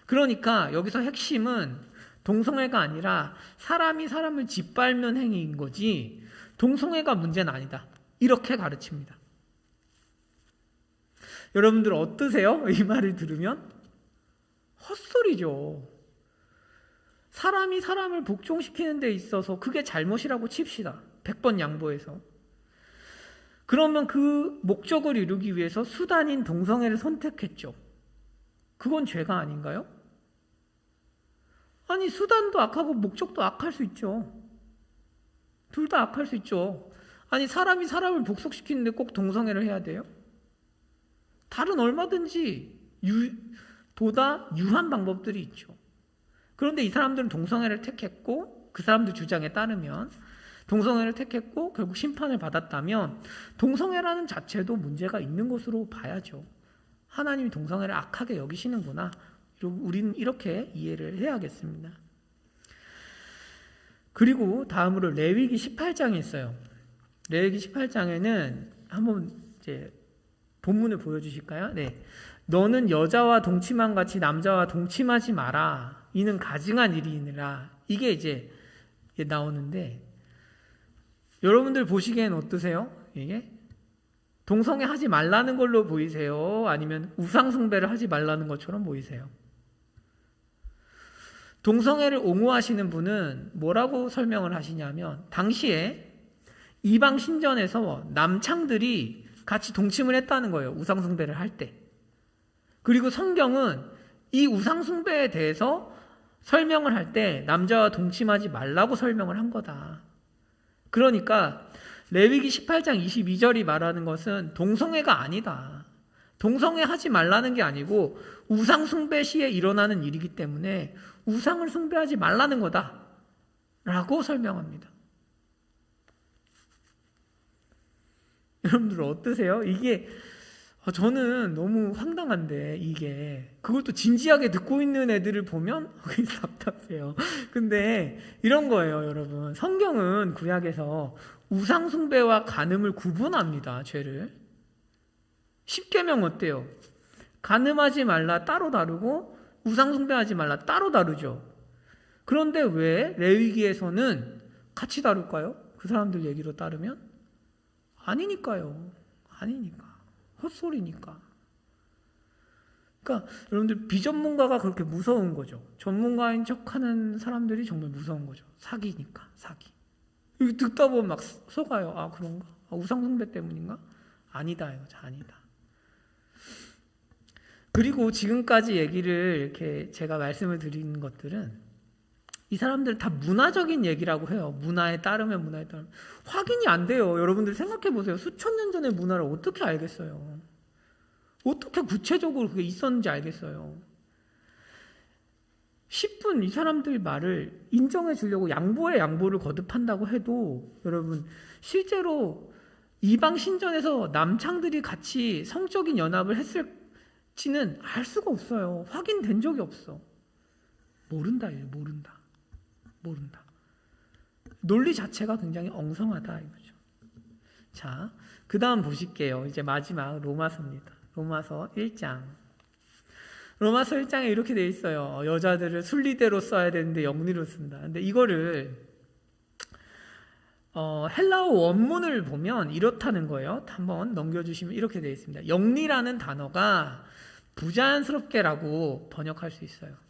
그러니까 여기서 핵심은 동성애가 아니라 사람이 사람을 짓밟는 행위인 거지 동성애가 문제는 아니다. 이렇게 가르칩니다. 여러분들 어떠세요? 이 말을 들으면? 헛소리죠. 사람이 사람을 복종시키는 데 있어서 그게 잘못이라고 칩시다. 100번 양보해서. 그러면 그 목적을 이루기 위해서 수단인 동성애를 선택했죠. 그건 죄가 아닌가요? 아니 수단도 악하고 목적도 악할 수 있죠. 둘 다 악할 수 있죠. 아니 사람이 사람을 복속시키는데 꼭 동성애를 해야 돼요? 다른 얼마든지 보다 유한 방법들이 있죠. 그런데 이 사람들은 동성애를 택했고 그 사람들 주장에 따르면 동성애를 택했고 결국 심판을 받았다면 동성애라는 자체도 문제가 있는 것으로 봐야죠. 하나님이 동성애를 악하게 여기시는구나. 우리는 이렇게 이해를 해야겠습니다. 그리고 다음으로 레위기 18장이 있어요. 레위기 18장에는 한번 이제 본문을 보여주실까요? 네. 너는 여자와 동침한 같이 남자와 동침하지 마라. 이는 가증한 일이니라. 이게 이제 나오는데 여러분들 보시기엔 어떠세요? 이게 동성애 하지 말라는 걸로 보이세요? 아니면 우상 숭배를 하지 말라는 것처럼 보이세요? 동성애를 옹호하시는 분은 뭐라고 설명을 하시냐면 당시에 이방 신전에서 남창들이 같이 동침을 했다는 거예요. 우상숭배를 할 때. 그리고 성경은 이 우상숭배에 대해서 설명을 할 때 남자와 동침하지 말라고 설명을 한 거다. 그러니까 레위기 18장 22절이 말하는 것은 동성애가 아니다. 동성애 하지 말라는 게 아니고 우상숭배 시에 일어나는 일이기 때문에 우상을 숭배하지 말라는 거다 라고 설명합니다. 여러분들 어떠세요? 이게 저는 너무 황당한데 이게 그걸 또 진지하게 듣고 있는 애들을 보면 답답해요. 근데 이런 거예요, 여러분. 성경은 구약에서 우상숭배와 간음을 구분합니다. 죄를. 십계명 어때요? 간음하지 말라 따로 다루고 우상숭배하지 말라 따로 다루죠. 그런데 왜 레위기에서는 같이 다룰까요? 그 사람들 얘기로 따르면? 아니니까요. 아니니까. 헛소리니까. 그러니까 여러분들 비전문가가 그렇게 무서운 거죠. 전문가인 척하는 사람들이 정말 무서운 거죠. 사기니까. 사기. 이거 듣다 보면 막 속아요. 아 그런가? 아, 우상숭배 때문인가? 아니다 이거죠. 아니다. 그리고 지금까지 얘기를 이렇게 제가 말씀을 드린 것들은 이 사람들은 다 문화적인 얘기라고 해요. 문화에 따르면 확인이 안 돼요. 여러분들 생각해 보세요. 수천 년 전의 문화를 어떻게 알겠어요? 어떻게 구체적으로 그게 있었는지 알겠어요? 10분 이 사람들 말을 인정해 주려고 양보를 거듭한다고 해도 여러분 실제로 이방 신전에서 남창들이 같이 성적인 연합을 했을지는 알 수가 없어요. 확인된 적이 없어. 모른다. 논리 자체가 굉장히 엉성하다 이거죠. 자, 그 다음 보실게요. 이제 마지막 로마서입니다. 로마서 1장. 로마서 1장에 이렇게 돼 있어요. 여자들을 순리대로 써야 되는데 영리로 쓴다. 근데 이거를 헬라어 원문을 보면 이렇다는 거예요. 한번 넘겨주시면 이렇게 돼 있습니다. 영리라는 단어가 부자연스럽게라고 번역할 수 있어요.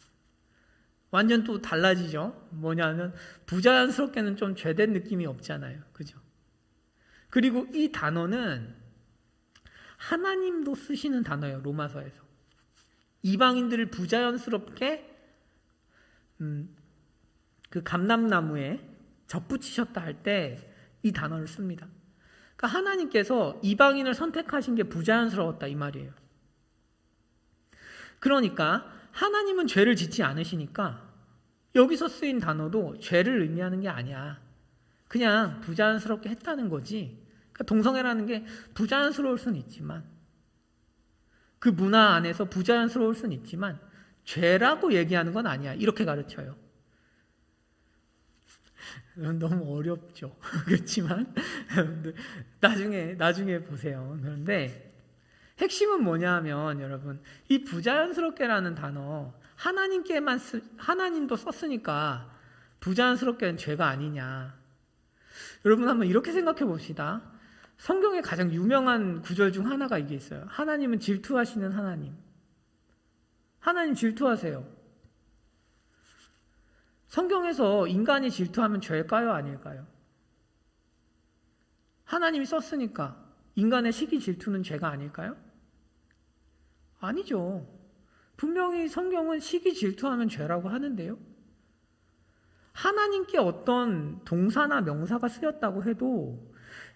완전 또 달라지죠. 뭐냐면 부자연스럽게는 좀 죄된 느낌이 없잖아요. 그죠? 그리고 이 단어는 하나님도 쓰시는 단어예요. 로마서에서. 이방인들을 부자연스럽게 그 감람나무에 접붙이셨다 할 때 이 단어를 씁니다. 그러니까 하나님께서 이방인을 선택하신 게 부자연스러웠다 이 말이에요. 그러니까 하나님은 죄를 짓지 않으시니까 여기서 쓰인 단어도 죄를 의미하는 게 아니야. 그냥 부자연스럽게 했다는 거지. 그러니까 동성애라는 게 부자연스러울 수는 있지만 그 문화 안에서 부자연스러울 수는 있지만 죄라고 얘기하는 건 아니야. 이렇게 가르쳐요. 너무 어렵죠. 그렇지만 나중에 보세요. 그런데 핵심은 뭐냐 하면 여러분 이 부자연스럽게라는 단어 하나님도 썼으니까 부자연스럽게는 죄가 아니냐. 여러분 한번 이렇게 생각해 봅시다. 성경에 가장 유명한 구절 중 하나가 이게 있어요. 하나님은 질투하시는 하나님. 하나님 질투하세요. 성경에서 인간이 질투하면 죄일까요? 아닐까요? 하나님이 썼으니까 인간의 시기 질투는 죄가 아닐까요? 아니죠. 분명히 성경은 시기 질투하면 죄라고 하는데요. 하나님께 어떤 동사나 명사가 쓰였다고 해도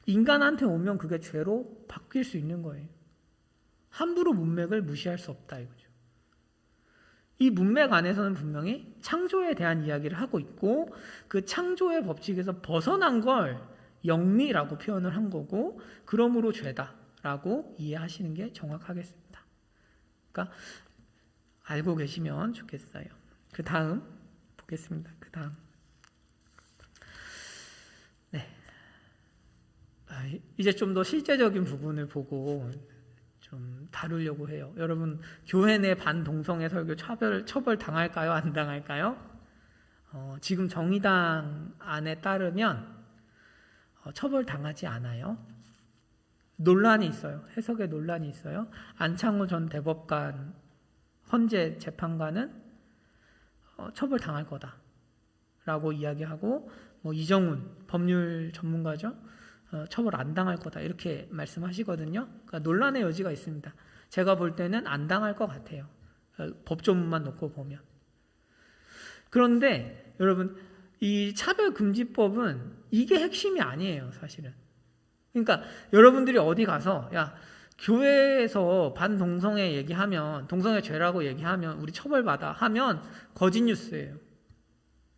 인간한테 오면 그게 죄로 바뀔 수 있는 거예요. 함부로 문맥을 무시할 수 없다 이거죠. 이 문맥 안에서는 분명히 창조에 대한 이야기를 하고 있고 그 창조의 법칙에서 벗어난 걸 영리라고 표현을 한 거고 그러므로 죄다라고 이해하시는 게 정확하겠습니다. 그러니까 알고 계시면 좋겠어요. 그 다음 보겠습니다. 그 다음 이제 좀 더 실제적인 부분을 보고 좀 다루려고 해요. 여러분 교회 내 반동성애 설교 처벌 당할까요? 안 당할까요? 지금 정의당 안에 따르면 처벌 당하지 않아요. 논란이 있어요. 해석에 논란이 있어요. 안창호 전 대법관 헌재 재판관은 처벌 당할 거다라고 이야기하고 뭐 이정훈 법률 전문가죠. 처벌 안 당할 거다 이렇게 말씀하시거든요. 그러니까 논란의 여지가 있습니다. 제가 볼 때는 안 당할 것 같아요. 법조문만 놓고 보면. 그런데 여러분 이 차별금지법은 이게 핵심이 아니에요, 사실은. 그러니까 여러분들이 어디 가서 야 교회에서 반동성애 얘기하면 동성애 죄라고 얘기하면 우리 처벌받아 하면 거짓 뉴스예요.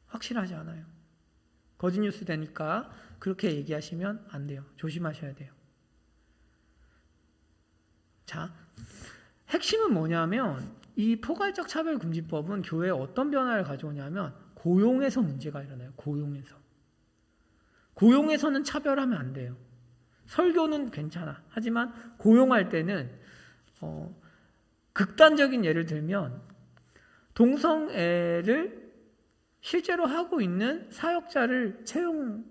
확실하지 않아요. 거짓 뉴스 되니까 그렇게 얘기하시면 안 돼요. 조심하셔야 돼요. 자, 핵심은 뭐냐면 이 포괄적 차별금지법은 교회에 어떤 변화를 가져오냐면 고용에서 문제가 일어나요. 고용에서는 차별하면 안 돼요. 설교는 괜찮아. 하지만 고용할 때는 극단적인 예를 들면 동성애를 실제로 하고 있는 사역자를 채용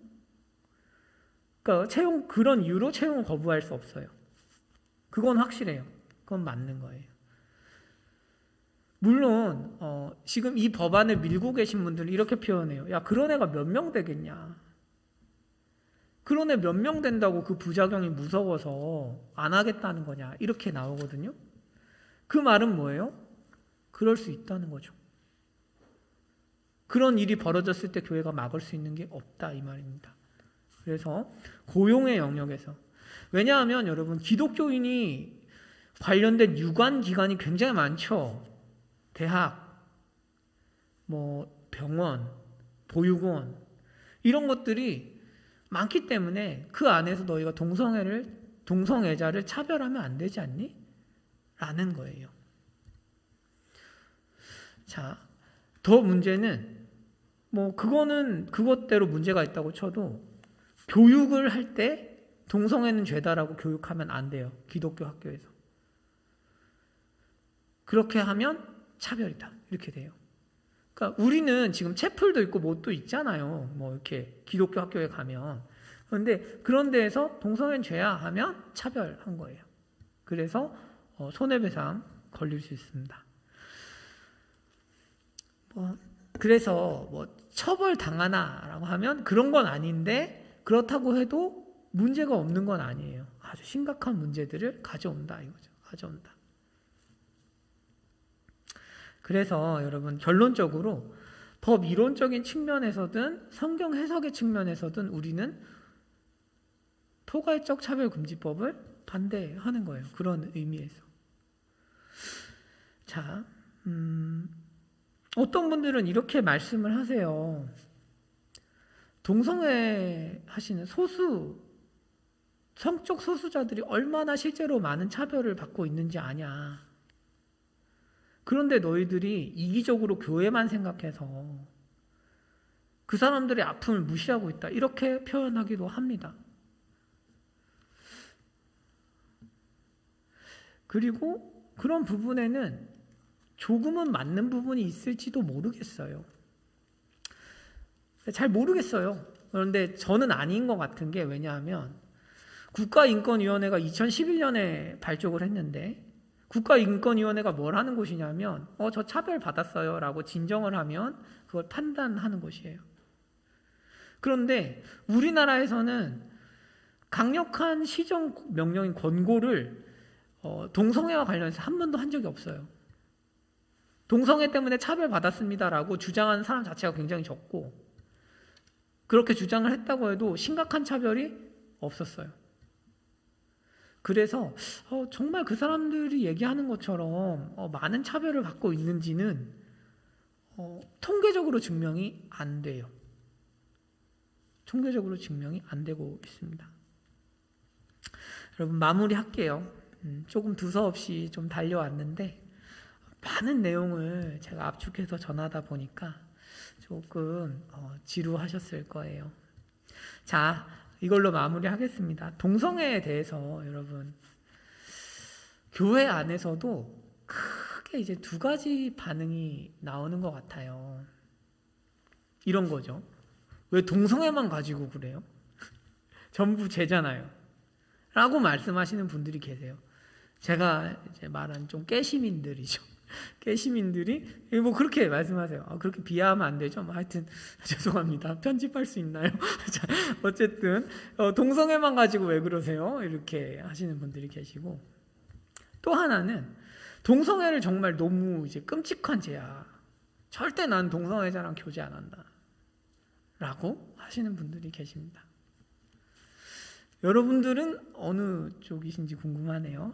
그런 이유로 채용을 거부할 수 없어요. 그건 확실해요. 그건 맞는 거예요. 물론 지금 이 법안을 밀고 계신 분들은 이렇게 표현해요. 야, 그런 애가 몇 명 되겠냐. 그런 애 몇 명 된다고 그 부작용이 무서워서 안 하겠다는 거냐. 이렇게 나오거든요. 그 말은 뭐예요? 그럴 수 있다는 거죠. 그런 일이 벌어졌을 때 교회가 막을 수 있는 게 없다 이 말입니다. 그래서 고용의 영역에서, 왜냐하면 여러분 기독교인이 관련된 유관 기관이 굉장히 많죠. 대학, 병원, 보육원 이런 것들이 많기 때문에 그 안에서 너희가 동성애자를 차별하면 안 되지 않니? 라는 거예요. 자, 더 문제는 그거는 그것대로 문제가 있다고 쳐도 교육을 할 때 동성애는 죄다라고 교육하면 안 돼요. 기독교 학교에서. 그렇게 하면 차별이다. 이렇게 돼요. 그러니까 우리는 지금 채플도 있고 뭣도 있잖아요. 이렇게 기독교 학교에 가면. 그런데 그런 데에서 동성애는 죄야 하면 차별한 거예요. 그래서 손해배상 걸릴 수 있습니다. 그래서 처벌 당하나라고 하면 그런 건 아닌데 그렇다고 해도 문제가 없는 건 아니에요. 아주 심각한 문제들을 가져온다 이거죠. 가져온다. 그래서 여러분 결론적으로 법 이론적인 측면에서든 성경 해석의 측면에서든 우리는 포괄적 차별금지법을 반대하는 거예요. 그런 의미에서. 자, 어떤 분들은 이렇게 말씀을 하세요. 동성애 하시는 성적 소수자들이 얼마나 실제로 많은 차별을 받고 있는지 아냐. 그런데 너희들이 이기적으로 교회만 생각해서 그 사람들의 아픔을 무시하고 있다. 이렇게 표현하기도 합니다. 그리고 그런 부분에는 조금은 맞는 부분이 있을지도 모르겠어요. 잘 모르겠어요. 그런데 저는 아닌 것 같은 게 왜냐하면 국가인권위원회가 2011년에 발족을 했는데 국가인권위원회가 뭘 하는 곳이냐면 저 차별 받았어요 라고 진정을 하면 그걸 판단하는 곳이에요. 그런데 우리나라에서는 강력한 시정 명령인 권고를 동성애와 관련해서 한 번도 한 적이 없어요. 동성애 때문에 차별받았습니다라고 주장하는 사람 자체가 굉장히 적고 그렇게 주장을 했다고 해도 심각한 차별이 없었어요. 그래서 정말 그 사람들이 얘기하는 것처럼 많은 차별을 받고 있는지는 통계적으로 증명이 안 돼요. 통계적으로 증명이 안 되고 있습니다. 여러분 마무리할게요. 조금 두서없이 좀 달려왔는데 많은 내용을 제가 압축해서 전하다 보니까 조금 지루하셨을 거예요. 자, 이걸로 마무리하겠습니다. 동성애에 대해서 여러분 교회 안에서도 크게 이제 두 가지 반응이 나오는 것 같아요. 이런 거죠. 왜 동성애만 가지고 그래요? 전부 죄잖아요. 라고 말씀하시는 분들이 계세요. 제가 이제 말한 좀 깨시민들이죠. 깨시민들이 뭐 그렇게 말씀하세요. 그렇게 비하하면 안 되죠. 뭐 하여튼 죄송합니다. 편집할 수 있나요? 자, 어쨌든 동성애만 가지고 왜 그러세요? 이렇게 하시는 분들이 계시고, 또 하나는 동성애를 정말 너무 이제 끔찍한 죄야. 절대 난 동성애자랑 교제 안 한다. 라고 하시는 분들이 계십니다. 여러분들은 어느 쪽이신지 궁금하네요.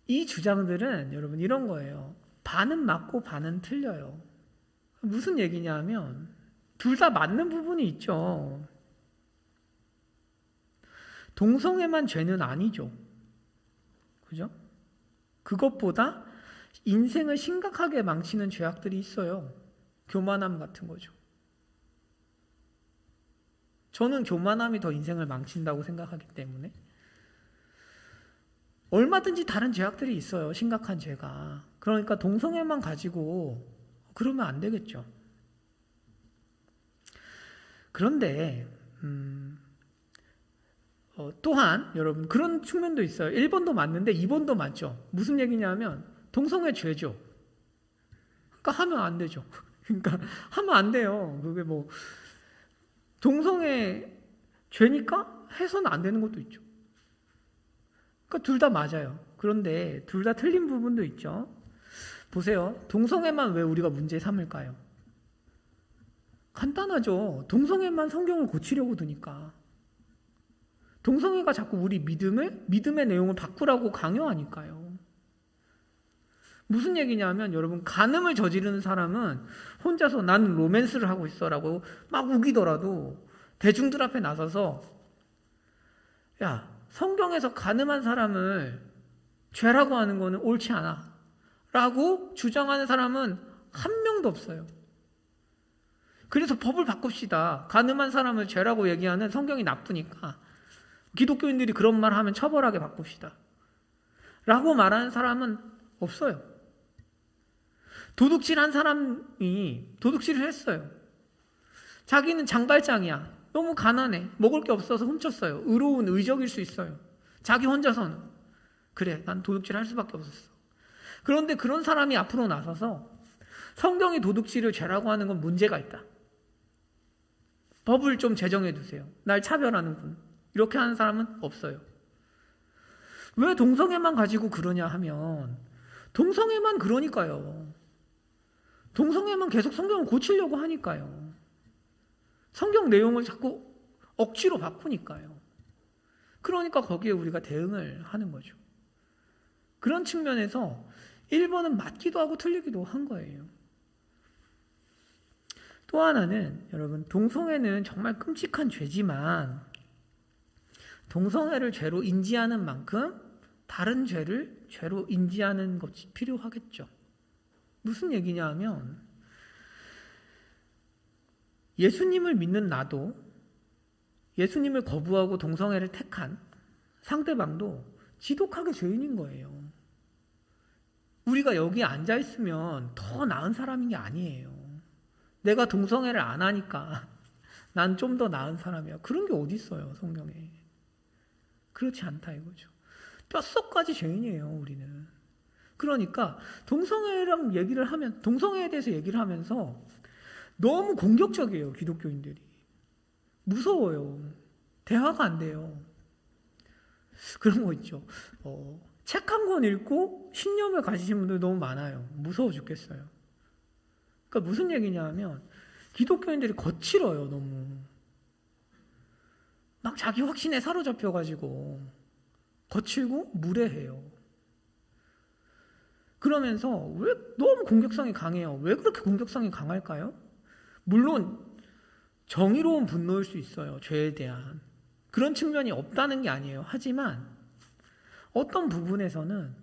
이 주장들은 여러분 이런 거예요. 반은 맞고 반은 틀려요. 무슨 얘기냐 하면 둘 다 맞는 부분이 있죠. 동성애만 죄는 아니죠. 그죠? 그것보다 인생을 심각하게 망치는 죄악들이 있어요. 교만함 같은 거죠. 저는 교만함이 더 인생을 망친다고 생각하기 때문에 얼마든지 다른 죄악들이 있어요. 심각한 죄가. 그러니까 동성애만 가지고 그러면 안 되겠죠. 그런데 또한 여러분 그런 측면도 있어요. 1번도 맞는데 2번도 맞죠. 무슨 얘기냐면 동성애 죄죠. 그러니까 하면 안 되죠. 그러니까 하면 안 돼요. 그게 뭐 동성애 죄니까 해서는 안 되는 것도 있죠. 그러니까 둘 다 맞아요. 그런데 둘 다 틀린 부분도 있죠. 보세요. 동성애만 왜 우리가 문제 삼을까요? 간단하죠. 동성애만 성경을 고치려고 드니까. 동성애가 자꾸 우리 믿음의 내용을 바꾸라고 강요하니까요. 무슨 얘기냐면 여러분 간음을 저지르는 사람은 혼자서 나는 로맨스를 하고 있어라고 막 우기더라도 대중들 앞에 나서서 야 성경에서 간음한 사람을 죄라고 하는 거는 옳지 않아 라고 주장하는 사람은 한 명도 없어요. 그래서 법을 바꿉시다. 간음한 사람을 죄라고 얘기하는 성경이 나쁘니까 기독교인들이 그런 말 하면 처벌하게 바꿉시다 라고 말하는 사람은 없어요. 도둑질한 사람이 도둑질을 했어요. 자기는 장발장이야. 너무 가난해. 먹을 게 없어서 훔쳤어요. 의로운 의적일 수 있어요. 자기 혼자서는 그래 난 도둑질할 수밖에 없었어. 그런데 그런 사람이 앞으로 나서서 성경이 도둑질을 죄라고 하는 건 문제가 있다. 법을 좀 제정해 두세요. 날 차별하는군. 이렇게 하는 사람은 없어요. 왜 동성애만 가지고 그러냐 하면 동성애만 그러니까요. 동성애만 계속 성경을 고치려고 하니까요. 성경 내용을 자꾸 억지로 바꾸니까요. 그러니까 거기에 우리가 대응을 하는 거죠. 그런 측면에서 1번은 맞기도 하고 틀리기도 한 거예요. 또 하나는 여러분 동성애는 정말 끔찍한 죄지만 동성애를 죄로 인지하는 만큼 다른 죄를 죄로 인지하는 것이 필요하겠죠. 무슨 얘기냐 하면 예수님을 믿는 나도 예수님을 거부하고 동성애를 택한 상대방도 지독하게 죄인인 거예요. 우리가 여기 앉아있으면 더 나은 사람인 게 아니에요. 내가 동성애를 안 하니까 난 좀 더 나은 사람이야. 그런 게 어디 있어요, 성경에. 그렇지 않다 이거죠. 뼛속까지 죄인이에요, 우리는. 그러니까 동성애랑 얘기를 하면 동성애에 대해서 얘기를 하면서 너무 공격적이에요, 기독교인들이. 무서워요. 대화가 안 돼요. 그런 거 있죠. 책 한 권 읽고 신념을 가지신 분들 너무 많아요. 무서워 죽겠어요. 그러니까 무슨 얘기냐 하면 기독교인들이 거칠어요, 너무. 막 자기 확신에 사로잡혀가지고 거칠고 무례해요. 그러면서 왜 너무 공격성이 강해요? 왜 그렇게 공격성이 강할까요? 물론 정의로운 분노일 수 있어요. 죄에 대한. 그런 측면이 없다는 게 아니에요. 하지만 어떤 부분에서는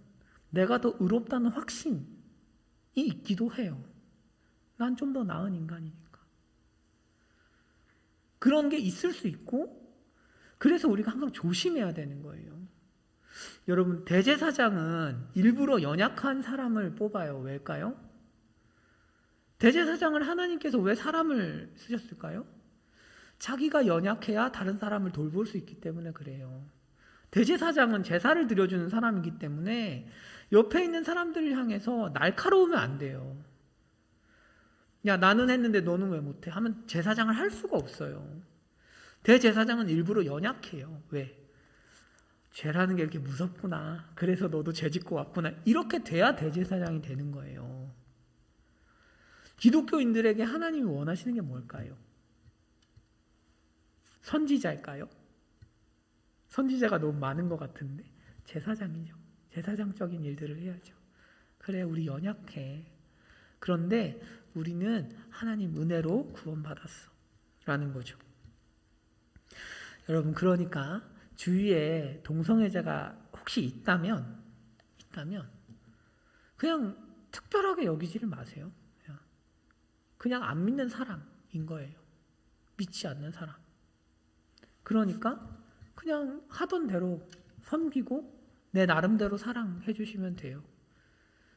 내가 더 의롭다는 확신이 있기도 해요. 난 좀 더 나은 인간이니까. 그런 게 있을 수 있고 그래서 우리가 항상 조심해야 되는 거예요. 여러분 대제사장은 일부러 연약한 사람을 뽑아요. 왜일까요? 대제사장을 하나님께서 왜 사람을 쓰셨을까요? 자기가 연약해야 다른 사람을 돌볼 수 있기 때문에 그래요. 대제사장은 제사를 드려주는 사람이기 때문에 옆에 있는 사람들을 향해서 날카로우면 안 돼요. 야, 나는 했는데 너는 왜 못해? 하면 제사장을 할 수가 없어요. 대제사장은 일부러 연약해요. 왜? 죄라는 게 이렇게 무섭구나. 그래서 너도 죄 짓고 왔구나. 이렇게 돼야 대제사장이 되는 거예요. 기독교인들에게 하나님이 원하시는 게 뭘까요? 선지자일까요? 선지자가 너무 많은 것 같은데 제사장이죠. 제사장적인 일들을 해야죠. 그래, 우리 연약해. 그런데 우리는 하나님 은혜로 구원받았어 라는 거죠. 여러분, 그러니까 주위에 동성애자가 혹시 있다면 그냥 특별하게 여기지를 마세요. 그냥 안 믿는 사람인 거예요. 믿지 않는 사람. 그러니까 그냥 하던 대로 섬기고 내 나름대로 사랑해 주시면 돼요.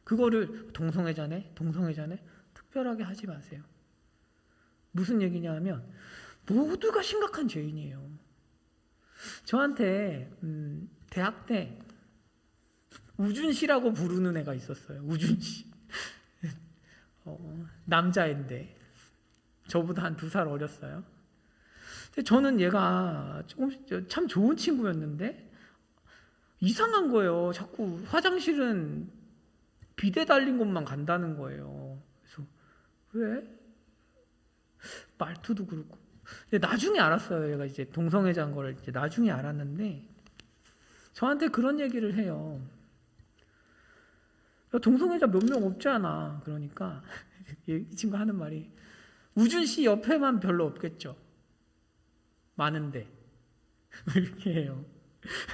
그거를 동성애자네 특별하게 하지 마세요. 무슨 얘기냐 하면 모두가 심각한 죄인이에요. 저한테 대학 때 우준 씨라고 부르는 애가 있었어요. 우준 씨. 남자인데 저보다 한 2살 어렸어요. 근데 저는 얘가 참 좋은 친구였는데 이상한 거예요. 자꾸 화장실은 비데 달린 곳만 간다는 거예요. 그래서 왜? 말투도 그렇고. 근데 나중에 알았어요. 얘가 이제 동성애자인 거를 이제 나중에 알았는데 저한테 그런 얘기를 해요. 야, 동성애자 몇 명 없잖아. 그러니까 이 친구 하는 말이 우준 씨 옆에만 별로 없겠죠. 많은데 이렇게 해요.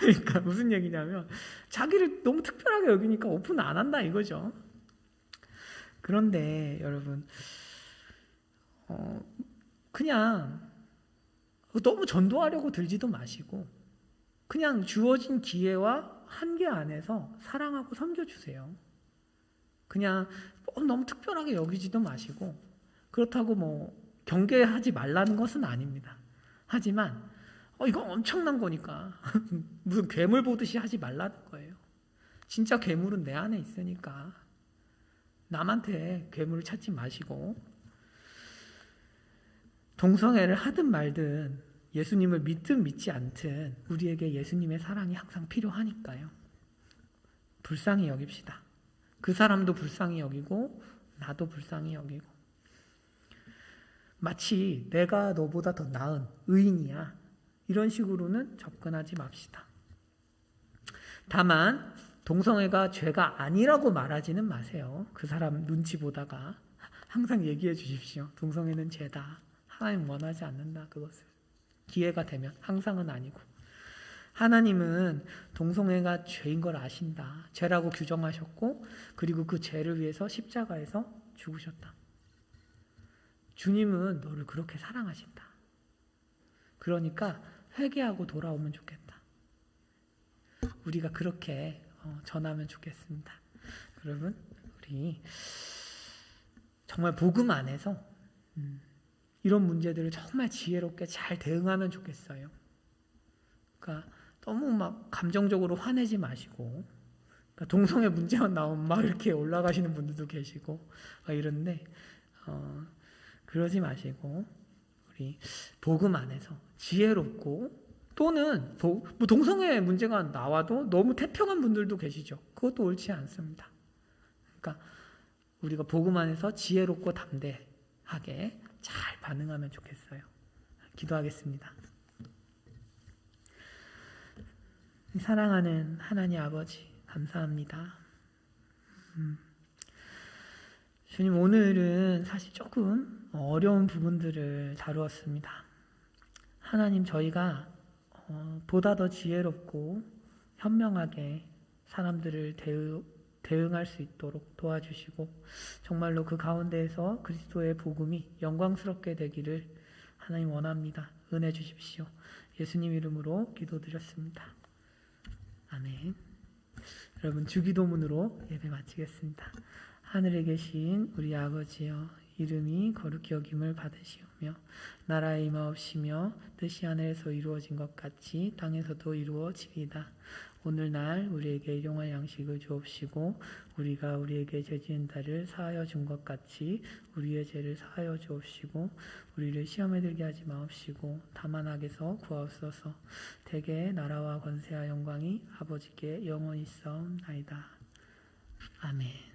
그러니까 무슨 얘기냐면 자기를 너무 특별하게 여기니까 오픈 안 한다 이거죠. 그런데 여러분 그냥 너무 전도하려고 들지도 마시고 그냥 주어진 기회와 한계 안에서 사랑하고 섬겨주세요. 그냥 너무 특별하게 여기지도 마시고 그렇다고 뭐 경계하지 말라는 것은 아닙니다. 하지만 이건 엄청난 거니까 무슨 괴물 보듯이 하지 말라는 거예요. 진짜 괴물은 내 안에 있으니까 남한테 괴물을 찾지 마시고 동성애를 하든 말든 예수님을 믿든 믿지 않든 우리에게 예수님의 사랑이 항상 필요하니까요. 불쌍히 여깁시다. 그 사람도 불쌍히 여기고 나도 불쌍히 여기고 마치 내가 너보다 더 나은 의인이야 이런 식으로는 접근하지 맙시다. 다만 동성애가 죄가 아니라고 말하지는 마세요. 그 사람 눈치 보다가 항상 얘기해 주십시오. 동성애는 죄다. 하나님 원하지 않는다 그것을. 기회가 되면 항상은 아니고 하나님은 동성애가 죄인 걸 아신다. 죄라고 규정하셨고 그리고 그 죄를 위해서 십자가에서 죽으셨다. 주님은 너를 그렇게 사랑하신다. 그러니까 회개하고 돌아오면 좋겠다. 우리가 그렇게 전하면 좋겠습니다. 여러분, 우리 정말 복음 안에서 이런 문제들을 정말 지혜롭게 잘 대응하면 좋겠어요. 그러니까 너무 막 감정적으로 화내지 마시고 그러니까 동성애 문제만 나오면 막 이렇게 올라가시는 분들도 계시고 이런데 그러지 마시고 우리 복음 안에서 지혜롭고 또는 뭐 동성애 문제가 나와도 너무 태평한 분들도 계시죠. 그것도 옳지 않습니다. 그러니까 우리가 복음 안에서 지혜롭고 담대하게 잘 반응하면 좋겠어요. 기도하겠습니다. 사랑하는 하나님 아버지 감사합니다. 주님, 오늘은 사실 조금 어려운 부분들을 다루었습니다. 하나님, 저희가 보다 더 지혜롭고 현명하게 사람들을 대응할 수 있도록 도와주시고 정말로 그 가운데에서 그리스도의 복음이 영광스럽게 되기를 하나님 원합니다. 은혜 주십시오. 예수님 이름으로 기도드렸습니다. 아멘. 여러분 주기도문으로 예배 마치겠습니다. 하늘에 계신 우리 아버지여 이름이 거룩히 여김을 받으시오며 나라의 임하옵시며 뜻이 하늘에서 이루어진 것 같이 땅에서도 이루어지리이다. 오늘날 우리에게 일용할 양식을 주옵시고 우리가 우리에게 죄 지은 자를 사하여 준 것 같이 우리의 죄를 사하여 주옵시고 우리를 시험에 들게 하지 마옵시고 다만 악에서 구하옵소서. 대개 나라와 권세와 영광이 아버지께 영원히 있사옵나이다. 아멘.